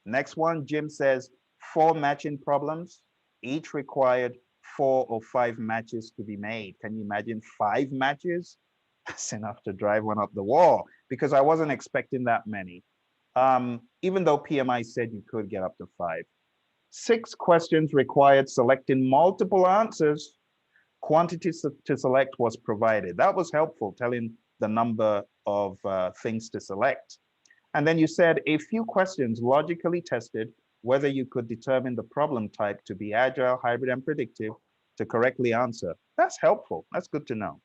Next one, Jim says 4 matching problems, each required 4 or 5 matches to be made. Can you imagine 5 matches? That's enough to drive one up the wall, because I wasn't expecting that many. Even though PMI said you could get up to 5. 6 questions required selecting multiple answers. Quantity to select was provided. That was helpful, telling the number of things to select. And then you said a few questions logically tested whether you could determine the problem type to be agile, hybrid, and predictive to correctly answer. That's helpful. That's good to know.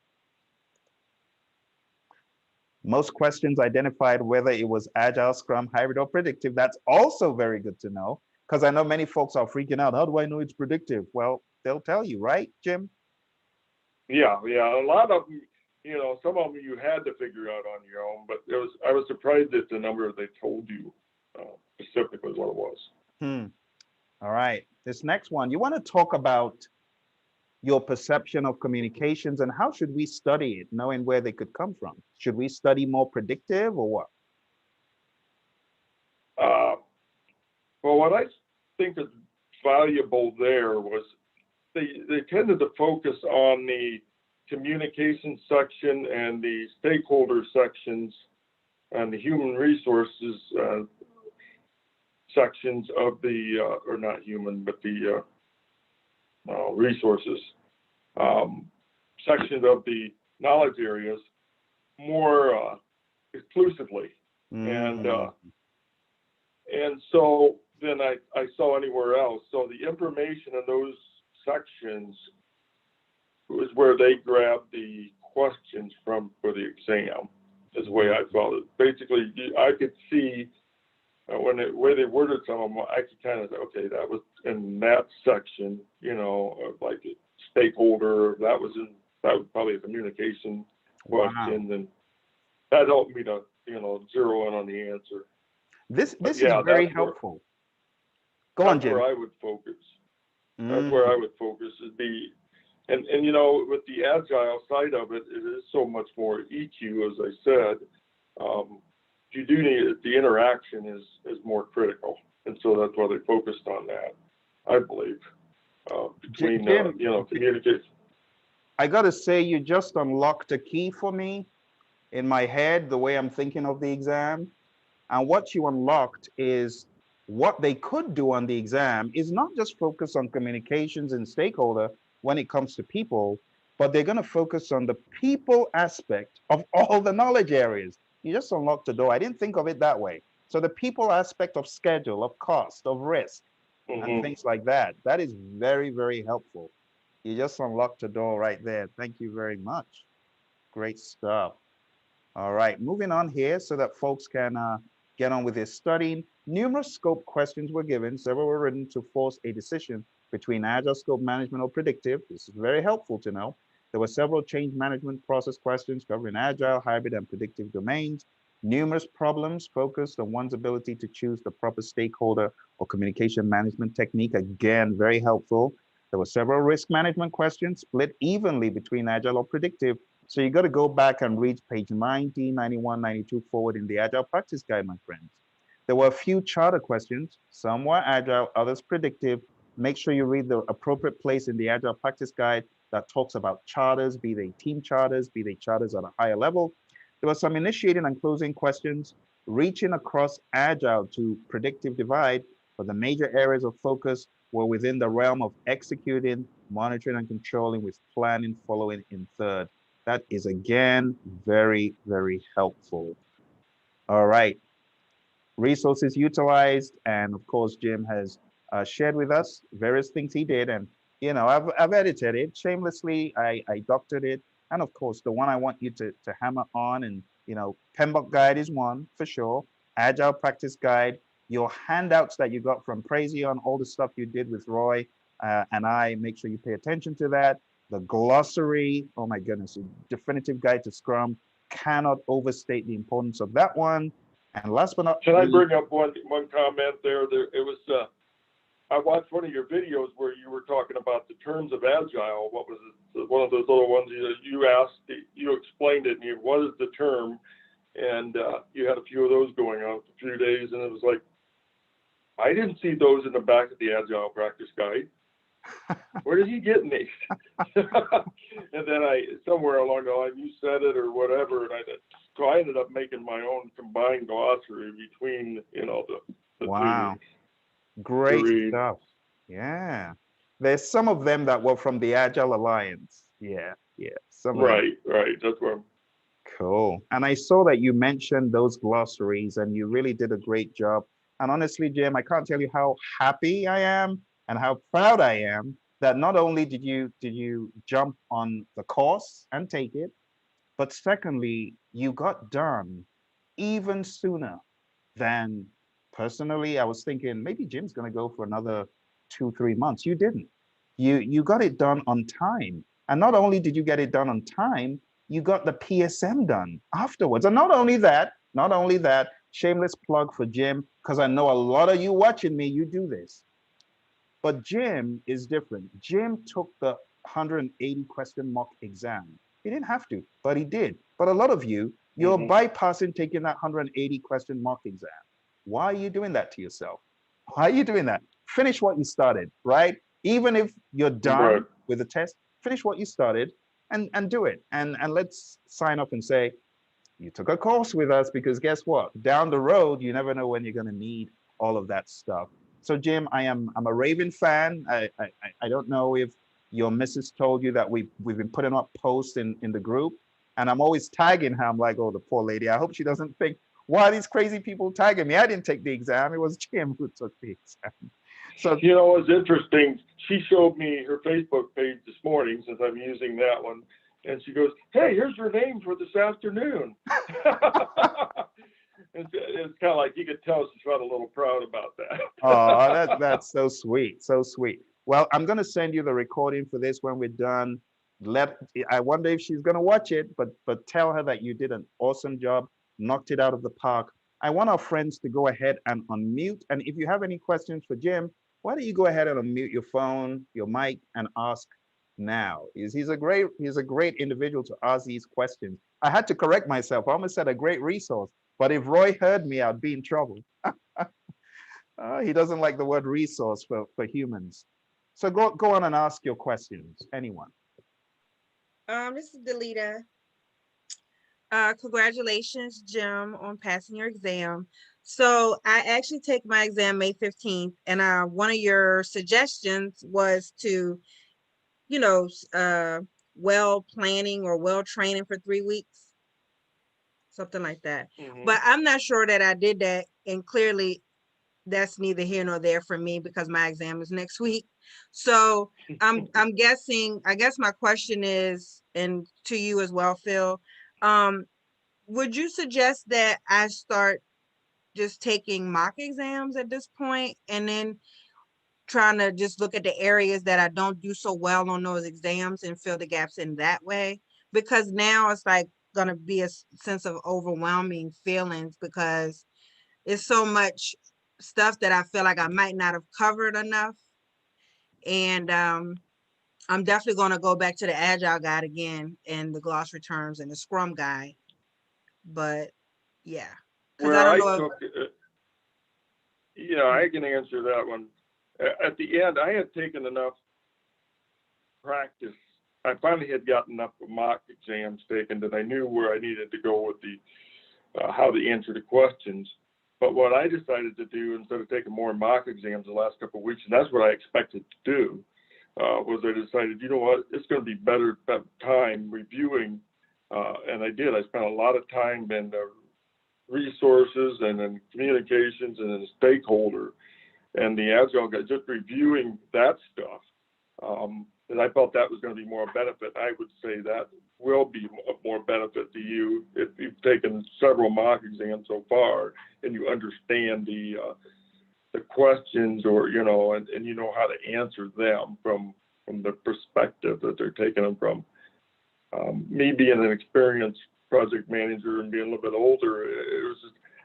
Most questions identified whether it was agile, scrum, hybrid, or predictive. That's also very good to know, because I know many folks are freaking out. How do I know it's predictive? Well, they'll tell you, right, Jim? Yeah. A lot of them, some of them you had to figure out on your own, but I was surprised at the number they told you specifically what it was. All right. This next one, you want to talk about your perception of communications and how should we study it, knowing where they could come from? Should we study more predictive or what? Well, what I think is valuable there was they tended to focus on the communication section and the stakeholder sections and the human resources sections of the, or not human, but the resources sections of the knowledge areas more exclusively. And so then I saw anywhere else. So the information in those sections was where they grabbed the questions from for the exam, is the way I felt it. Basically, I could see where they worded some of them, I could kind of say, okay, that was in that section, like a stakeholder, that was probably a communication question, and that helped me to, zero in on the answer. This is very helpful. Go on, Jim. That's where I would focus. That's where I would focus is and with the agile side of it, it is so much more EQ, as I said. You do need the interaction is more critical, and so that's why they focused on that, I believe, between Jim, communication. I gotta say, you just unlocked a key for me in my head, the way I'm thinking of the exam. And what you unlocked is what they could do on the exam is not just focus on communications and stakeholder when it comes to people, but they're going to focus on the people aspect of all the knowledge areas. You just unlocked the door. I didn't think of it that way. So the people aspect of schedule, of cost, of risk, and things like that. That is very, very helpful. You just unlocked the door right there. Thank you very much. Great stuff. All right, moving on here so that folks can get on with their studying. Numerous scope questions were given. Several were written to force a decision between agile scope management or predictive. This is very helpful to know. There were several change management process questions covering agile, hybrid, and predictive domains. Numerous problems focused on one's ability to choose the proper stakeholder or communication management technique. Again, very helpful. There were several risk management questions split evenly between agile or predictive. So you got to go back and read page 90, 91, 92 forward in the Agile Practice Guide, my friends. There were a few charter questions. Some were agile, others predictive. Make sure you read the appropriate place in the Agile Practice Guide that talks about charters, be they team charters, be they charters at a higher level. There were some initiating and closing questions, reaching across agile to predictive divide, but the major areas of focus were within the realm of executing, monitoring, and controlling, with planning following in third. That is, again, very, very helpful. All right. Resources utilized. And of course, Jim has shared with us various things he did. And, I've edited it shamelessly. I doctored it. And of course, the one I want you to hammer on, and, PMBOK guide is one for sure. Agile Practice Guide, your handouts that you got from Praizion, all the stuff you did with Roy and I, make sure you pay attention to that. The glossary, oh my goodness, Definitive Guide to Scrum, cannot overstate the importance of that one. And last but not least, can I bring up one comment there? It was I watched one of your videos where you were talking about the terms of agile. What was it? One of those little ones you asked, you explained it, and what is the term? And you had a few of those going on for a few days, and it was like I didn't see those in the back of the Agile practice guide. Where did he get these? And then somewhere along the line, you said it or whatever, and so I ended up making my own combined glossary between, the Wow. Great stuff. Yeah. There's some of them that were from the Agile Alliance. Yeah, yeah. Some of them. Right. That's where. Cool. And I saw that you mentioned those glossaries and you really did a great job. And honestly, Jim, I can't tell you how happy I am and how proud I am that not only did you jump on the course and take it, but secondly, you got done even sooner than personally. I was thinking maybe Jim's going to go for another 2, 3 months. You didn't. You got it done on time. And not only did you get it done on time, you got the PSM done afterwards. And not only that, shameless plug for Jim, because I know a lot of you watching me, you do this. But Jim is different. Jim took the 180 question mock exam. He didn't have to, but he did. But a lot of you, you're bypassing taking that 180 question mock exam. Why are you doing that to yourself? Why are you doing that? Finish what you started, right? Even if you're done with the test, finish what you started and do it. And let's sign up and say, you took a course with us, because guess what? Down the road, you never know when you're going to need all of that stuff. So Jim, I'm a raving fan. I don't know if your missus told you that we've been putting up posts in the group, and I'm always tagging her. I'm like, oh, the poor lady. I hope she doesn't think, why are these crazy people tagging me? I didn't take the exam. It was Jim who took the exam. So it's interesting. She showed me her Facebook page this morning, since I'm using that one, and she goes, "Hey, here's your name for this afternoon." It's kind of like you could tell she felt a little proud about that. Oh, that's so sweet, so sweet. Well, I'm going to send you the recording for this when we're done. I wonder if she's going to watch it, but tell her that you did an awesome job, knocked it out of the park. I want our friends to go ahead and unmute. And if you have any questions for Jim, why don't you go ahead and unmute your phone, your mic, and ask now. He's a great individual to ask these questions. I had to correct myself. I almost said a great resource, but if Roy heard me, I'd be in trouble. He doesn't like the word resource for humans. So go on and ask your questions. Anyone? This is Delita. Congratulations, Jim, on passing your exam. So I actually take my exam May 15th, and one of your suggestions was to, well planning or well training for 3 weeks, something like that. But I'm not sure that I did that, and clearly that's neither here nor there for me because my exam is next week. So I'm guessing, I guess my question is, and to you as well, Phil, would you suggest that I start just taking mock exams at this point and then trying to just look at the areas that I don't do so well on those exams and fill the gaps in that way? Because now it's like going to be a sense of overwhelming feelings because it's so much stuff that I feel like I might not have covered enough. And I'm definitely going to go back to the Agile guide again and the glossary terms and the Scrum guide. But yeah, because I don't know. I can answer that one. At the end, I had taken enough practice. I finally had gotten enough mock exams taken that I knew where I needed to go with how to answer the questions. But what I decided to do, instead of taking more mock exams the last couple of weeks, and that's what I expected to do, was I decided, you know what, it's going to be better time reviewing. And I did. I spent a lot of time in resources and in communications and in stakeholder and the Agile guy, just reviewing that stuff. And I felt that was going to be more benefit. I would say that will be of more benefit to you if you've taken several mock exams so far and you understand the questions, or and you know how to answer them from the perspective that they're taking them from. Me being an experienced project manager and being a little bit older,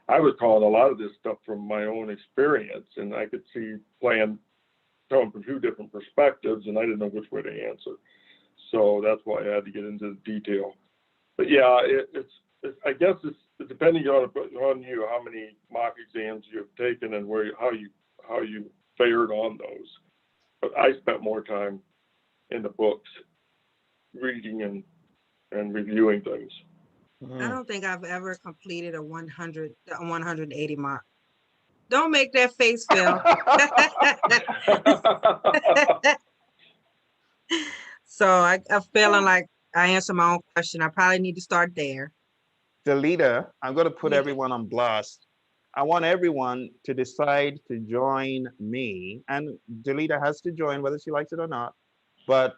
I was calling a lot of this stuff from my own experience, and I could see coming from 2 different perspectives, and I didn't know which way to answer. So that's why I had to get into the detail. But yeah, I guess it's depending on you how many mock exams you've taken and how how you fared on those. But I spent more time in the books, reading and reviewing things. I don't think I've ever completed a 180 mark. Don't make that face, Phil. So I'm feeling like I answered my own question. I probably need to start there. Delita, I'm going to put Yeah. everyone on blast. I want everyone to decide to join me, and Delita has to join whether she likes it or not. But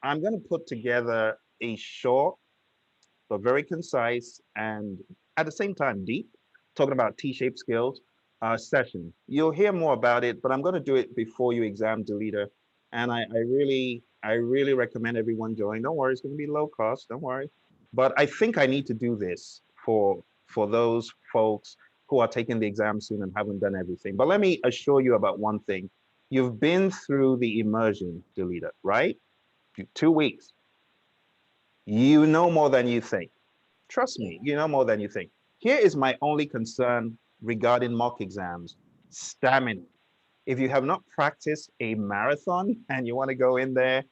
I'm going to put together a short but very concise and at the same time deep, talking about T-shaped skills session. You'll hear more about it, but I'm going to do it before you exam Delita. And I really recommend everyone join. Don't worry, it's going to be low cost. Don't worry. But I think I need to do this for those folks who are taking the exam soon and haven't done everything. But let me assure you about one thing. You've been through the immersion, Delita, right? 2 weeks. You know more than you think. Trust me, you know more than you think. Here is my only concern regarding mock exams: stamina. If you have not practiced a marathon and you want to go in there,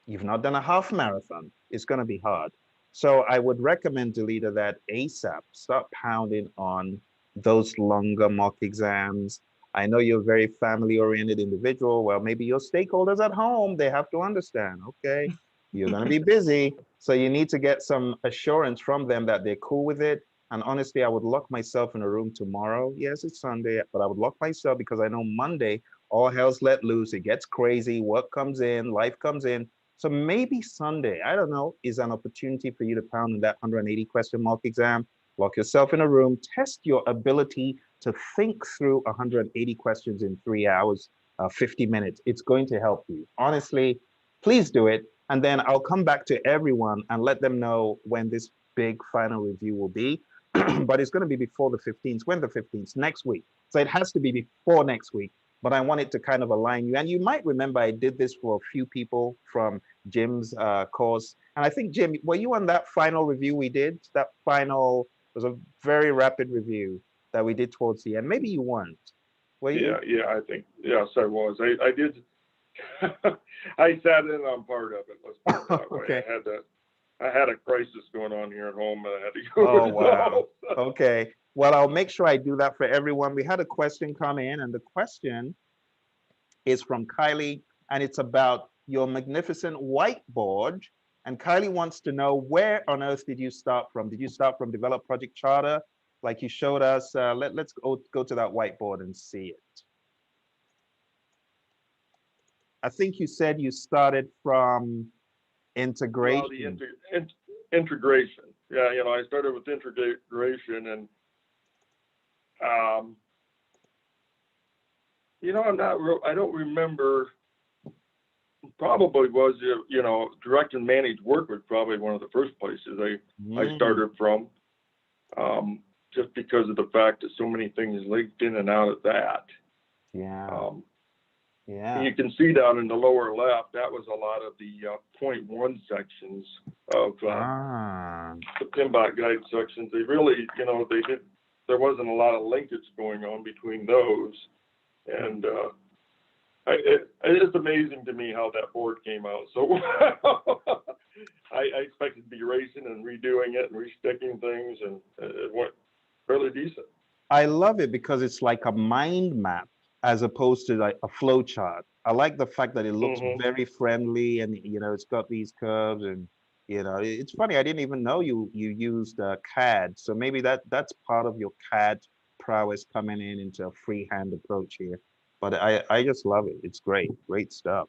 you've not done a half marathon, it's going to be hard. So I would recommend, Delita, that ASAP start pounding on those longer mock exams. I know you're a very family-oriented individual. Well, maybe your stakeholders at home, they have to understand, okay, you're going to be busy. So you need to get some assurance from them that they're cool with it. And honestly, I would lock myself in a room tomorrow. Yes, it's Sunday, but I would lock myself because I know Monday, all hell's let loose. It gets crazy. Work comes in, life comes in. So maybe Sunday, I don't know, is an opportunity for you to pound in that 180 question mock exam. Lock yourself in a room, test your ability to think through 180 questions in 3 hours, 50 minutes. It's going to help you. Honestly, please do it. And then I'll come back to everyone and let them know when this big final review will be. But it's going to be before the 15th. When the 15th? Next week. So it has to be before next week. But I want it to kind of align you. And you might remember I did this for a few people from Jim's course. And I think, Jim, were you on that final review we did? That final was a very rapid review that we did towards the end. Maybe you weren't. Were you? Yeah, I think, yes, I was. I did. I sat in on part of it. Let's put it that way. Okay. I had a crisis going on here at home, and I had to go. Oh, wow. Okay. Well, I'll make sure I do that for everyone. We had a question come in, and the question is from Kylie, and it's about your magnificent whiteboard. And Kylie wants to know, where on earth did you start from? Did you start from Develop Project Charter, like you showed us? Let's go to that whiteboard and see it. I think you said you started from integration. Well, the integration. Yeah, I started with integration, and I don't remember. Probably was direct and managed work was probably one of the first places I started from, just because of the fact that so many things linked in and out of that. Yeah. Yeah. You can see down in the lower left, that was a lot of the point one sections of the PMBOK guide sections. They really, there wasn't a lot of linkage going on between those. And it is amazing to me how that board came out so well. I expected to be erasing and redoing it and resticking things, and it went fairly decent. I love it because it's like a mind map as opposed to like a flow chart. I like the fact that it looks very friendly, and it's got these curves, and it's funny. I didn't even know you used CAD, so maybe that's part of your CAD prowess coming into a freehand approach here. But I just love it. It's great stuff.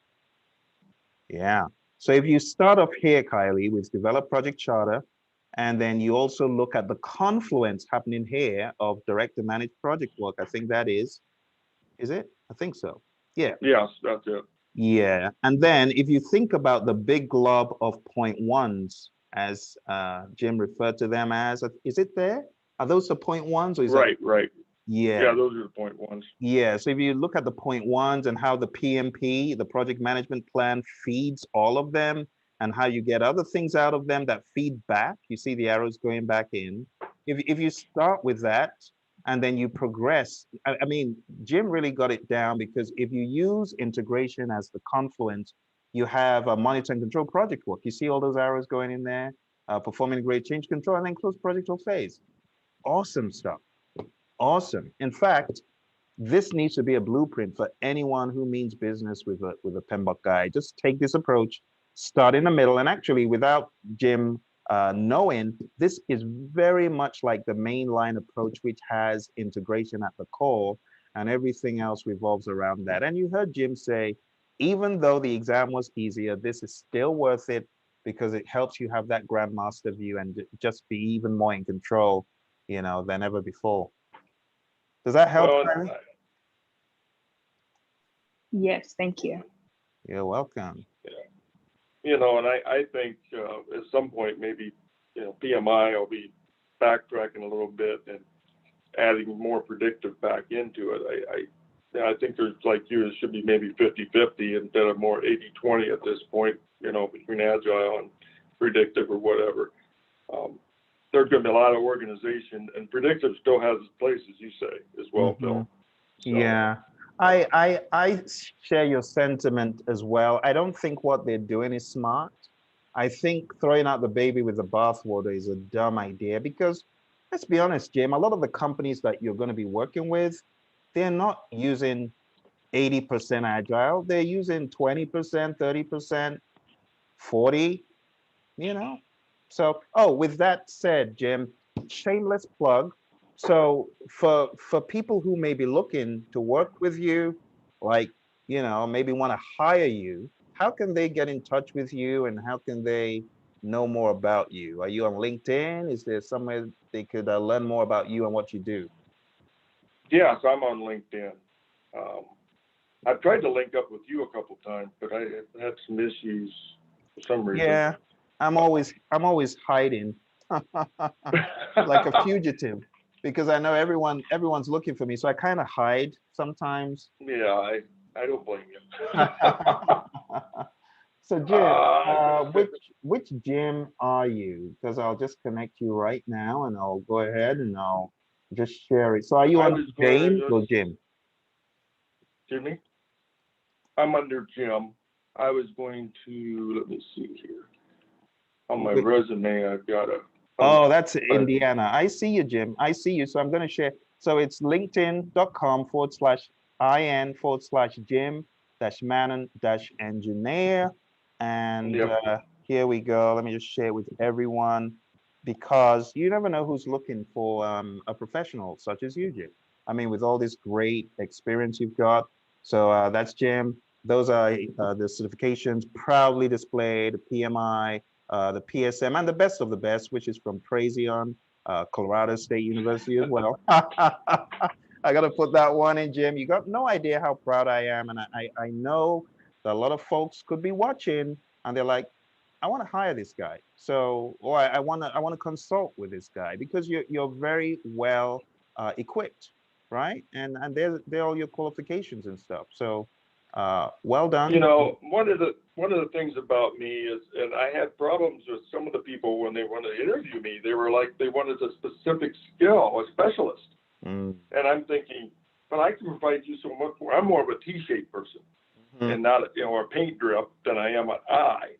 Yeah. So if you start off here, Kylie, with Develop Project Charter, and then you also look at the confluence happening here of direct and managed project work. I think that is it? I think so. Yeah. Yes, that's it. Yeah. And then if you think about the big glob of point ones, as Jim referred to them as, is it there? Are those the point ones? Or is right. Yeah. Yeah, those are the point ones. Yeah. So if you look at the point ones and how the PMP, the project management plan, feeds all of them, and how you get other things out of them that feed back, you see the arrows going back in. If you start with that, and then you progress. I mean, Jim really got it down, because if you use integration as the confluence, you have a monitor and control project work. You see all those arrows going in there, performing great change control, and then close project or phase. Awesome stuff. Awesome. In fact, this needs to be a blueprint for anyone who means business with a PMBOK guy. Just take this approach, start in the middle, and actually, without Jim knowing, this is very much like the mainline approach, which has integration at the core, and everything else revolves around that. And you heard Jim say, even though the exam was easier, this is still worth it, because it helps you have that grandmaster view and just be even more in control, than ever before. Does that help? Well, yes, thank you. You're welcome. Yeah. And I think at some point, maybe, PMI will be backtracking a little bit and adding more predictive back into it. I think there's, like you, it should be maybe 50-50 instead of more 80-20 at this point, between Agile and predictive or whatever. There's going to be a lot of organization, and predictive still has its place, as you say, as well, Phil. So, yeah. I share your sentiment as well. I don't think what they're doing is smart. I think throwing out the baby with the bathwater is a dumb idea, because let's be honest, Jim, a lot of the companies that you're going to be working with, they're not using 80% Agile. They're using 20%, 30%, 40, So, with that said, Jim, shameless plug. So for people who may be looking to work with you, like, maybe want to hire you, how can they get in touch with you, and how can they know more about you? Are you on LinkedIn? Is there somewhere they could learn more about you and what you do? Yes, I'm on LinkedIn. I've tried to link up with you a couple times, but I had some issues for some reason. Yeah, I'm always hiding like a fugitive, because I know everyone's looking for me, so I kind of hide sometimes. Yeah, I don't blame you. So Jim, which Jim are you? Because I'll just connect you right now, and I'll go ahead and I'll just share it. So are you on James or Jim? Excuse me? I'm under Jim. I was going to, let me see here. On my resume, I've got a. Oh, that's Indiana. I see you, Jim. I see you. So I'm going to share. So it's linkedin.com/in/Jim-Manon-engineer. And here we go. Let me just share it with everyone, because you never know who's looking for a professional such as you, Jim. I mean, with all this great experience you've got. So that's Jim. Those are the certifications proudly displayed, the PMI, the PSM, and the best of the best, which is from Praizion, Colorado State University as well. I got to put that one in, Jim. You got no idea how proud I am. And I know that a lot of folks could be watching, and they're like, I want to hire this guy. So, or I want to consult with this guy, because you're very well equipped, right? And they're all your qualifications and stuff. So well done. One of the things about me is, and I had problems with some of the people when they wanted to interview me. They were like, they wanted a specific skill, a specialist. And I'm thinking, but I can provide you so much more. I'm more of a T-shaped person, and not a paint drip than I am an eye.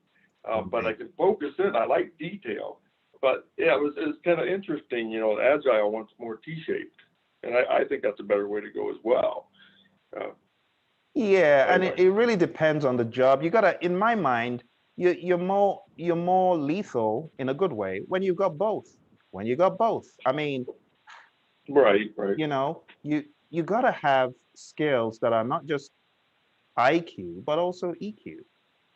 But I can focus in. I like detail. But yeah, it was kind of interesting. Agile wants more T-shaped, and I think that's a better way to go as well. Yeah, and it really depends on the job. You gotta, in my mind, you're more lethal in a good way when you've got both. When you got both, I mean, right. You gotta have skills that are not just IQ but also EQ,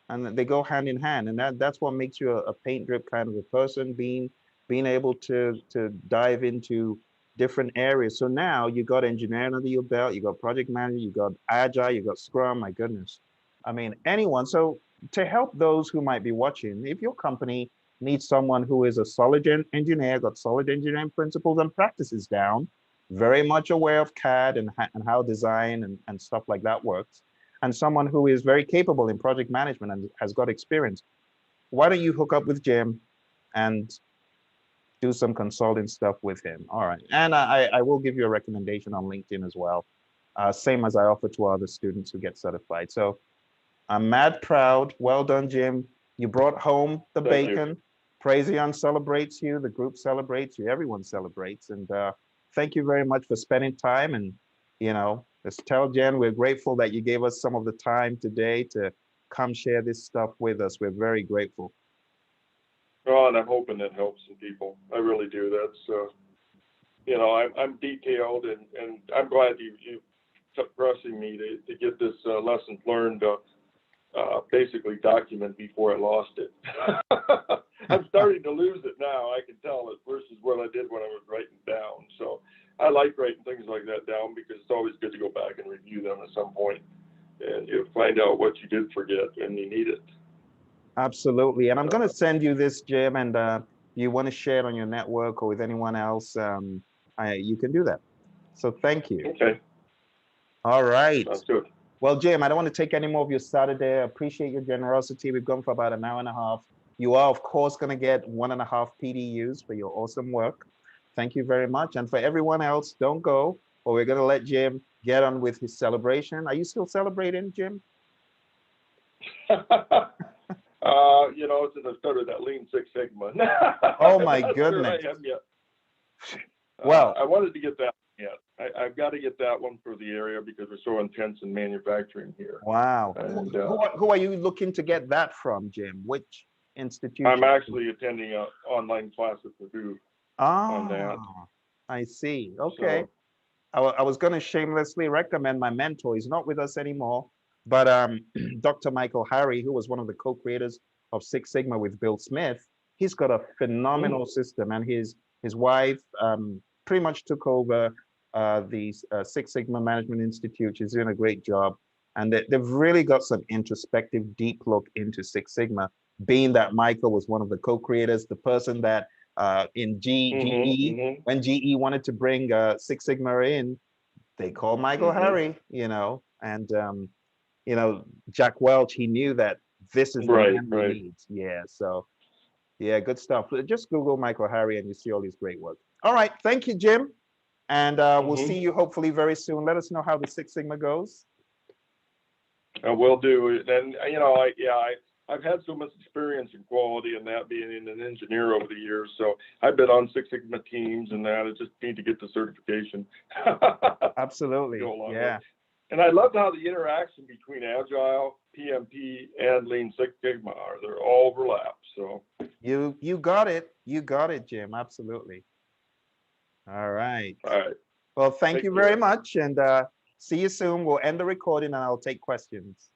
and they go hand in hand. And that's what makes you a paint drip kind of a person, being able to dive into different areas. So now you got engineering under your belt, you got project manager, you got Agile, you got Scrum. My goodness, I mean, anyone. So to help those who might be watching, if your company needs someone who is a solid engineer, got solid engineering principles and practices down, very much aware of CAD and how design and stuff like that works, and someone who is very capable in project management and has got experience, why don't you hook up with Jim and do some consulting stuff with him. All right. And I will give you a recommendation on LinkedIn as well. Same as I offer to other students who get certified. So I'm mad proud. Well done, Jim. You brought home the Thank you. bacon. Praizion celebrates you. The group celebrates you. Everyone celebrates. And thank you very much for spending time. And, you know, let's tell Jen we're grateful that you gave us some of the time today to come share this stuff with us. We're very grateful. Oh, and I'm hoping that helps some people. I really do. That's, you know, I'm detailed, and I'm glad you kept pressing me to get this lessons learned basically document before I lost it. I'm starting to lose it now. I can tell it versus what I did when I was writing down. So I like writing things like that down because it's always good to go back and review them at some point, and you find out what you did forget and you need it. Absolutely. And I'm going to send you this, Jim, and you want to share it on your network or with anyone else, you can do that. So thank you. Okay. All right. Sounds good. Well, Jim, I don't want to take any more of your Saturday. I appreciate your generosity. We've gone for about an hour and a half. You are, of course, going to get 1.5 PDUs for your awesome work. Thank you very much. And for everyone else, don't go, or we're going to let Jim get on with his celebration. Are you still celebrating, Jim? You know, since I started that Lean Six Sigma. Oh my goodness. Sure I am yet. Well, I wanted to get that yet. I've got to get that one for the area because we're so intense in manufacturing here. Wow. And, who are you looking to get that from, Jim? Which institution? I'm actually attending an online class at Purdue on that. I see. Okay. So, I was going to shamelessly recommend my mentor. He's not with us anymore, but Dr. Michael Harry, who was one of the co-creators of Six Sigma with Bill Smith, he's got a phenomenal system, and his wife pretty much took over the Six Sigma Management Institute. She's doing a great job, and they've really got some introspective, deep look into Six Sigma. Being that Michael was one of the co-creators, the person that in GE, when GE wanted to bring Six Sigma in, they called Michael Harry, you know, and you know, Jack Welch, he knew that this is the man we need. Yeah, so yeah, good stuff. Just Google Michael Harry and you see all his great work. All right, thank you, Jim. And we'll see you hopefully very soon. Let us know how the Six Sigma goes. I will do. And, you know, I've had so much experience in quality and that being an engineer over the years. So I've been on Six Sigma teams and that. I just need to get the certification. Absolutely. Yeah. And I loved how the interaction between Agile, PMP, and Lean Six Sigma are. They're all overlapped. So you got it. You got it, Jim. Absolutely. All right. All right. Well, thank you very much, and see you soon. We'll end the recording, and I'll take questions.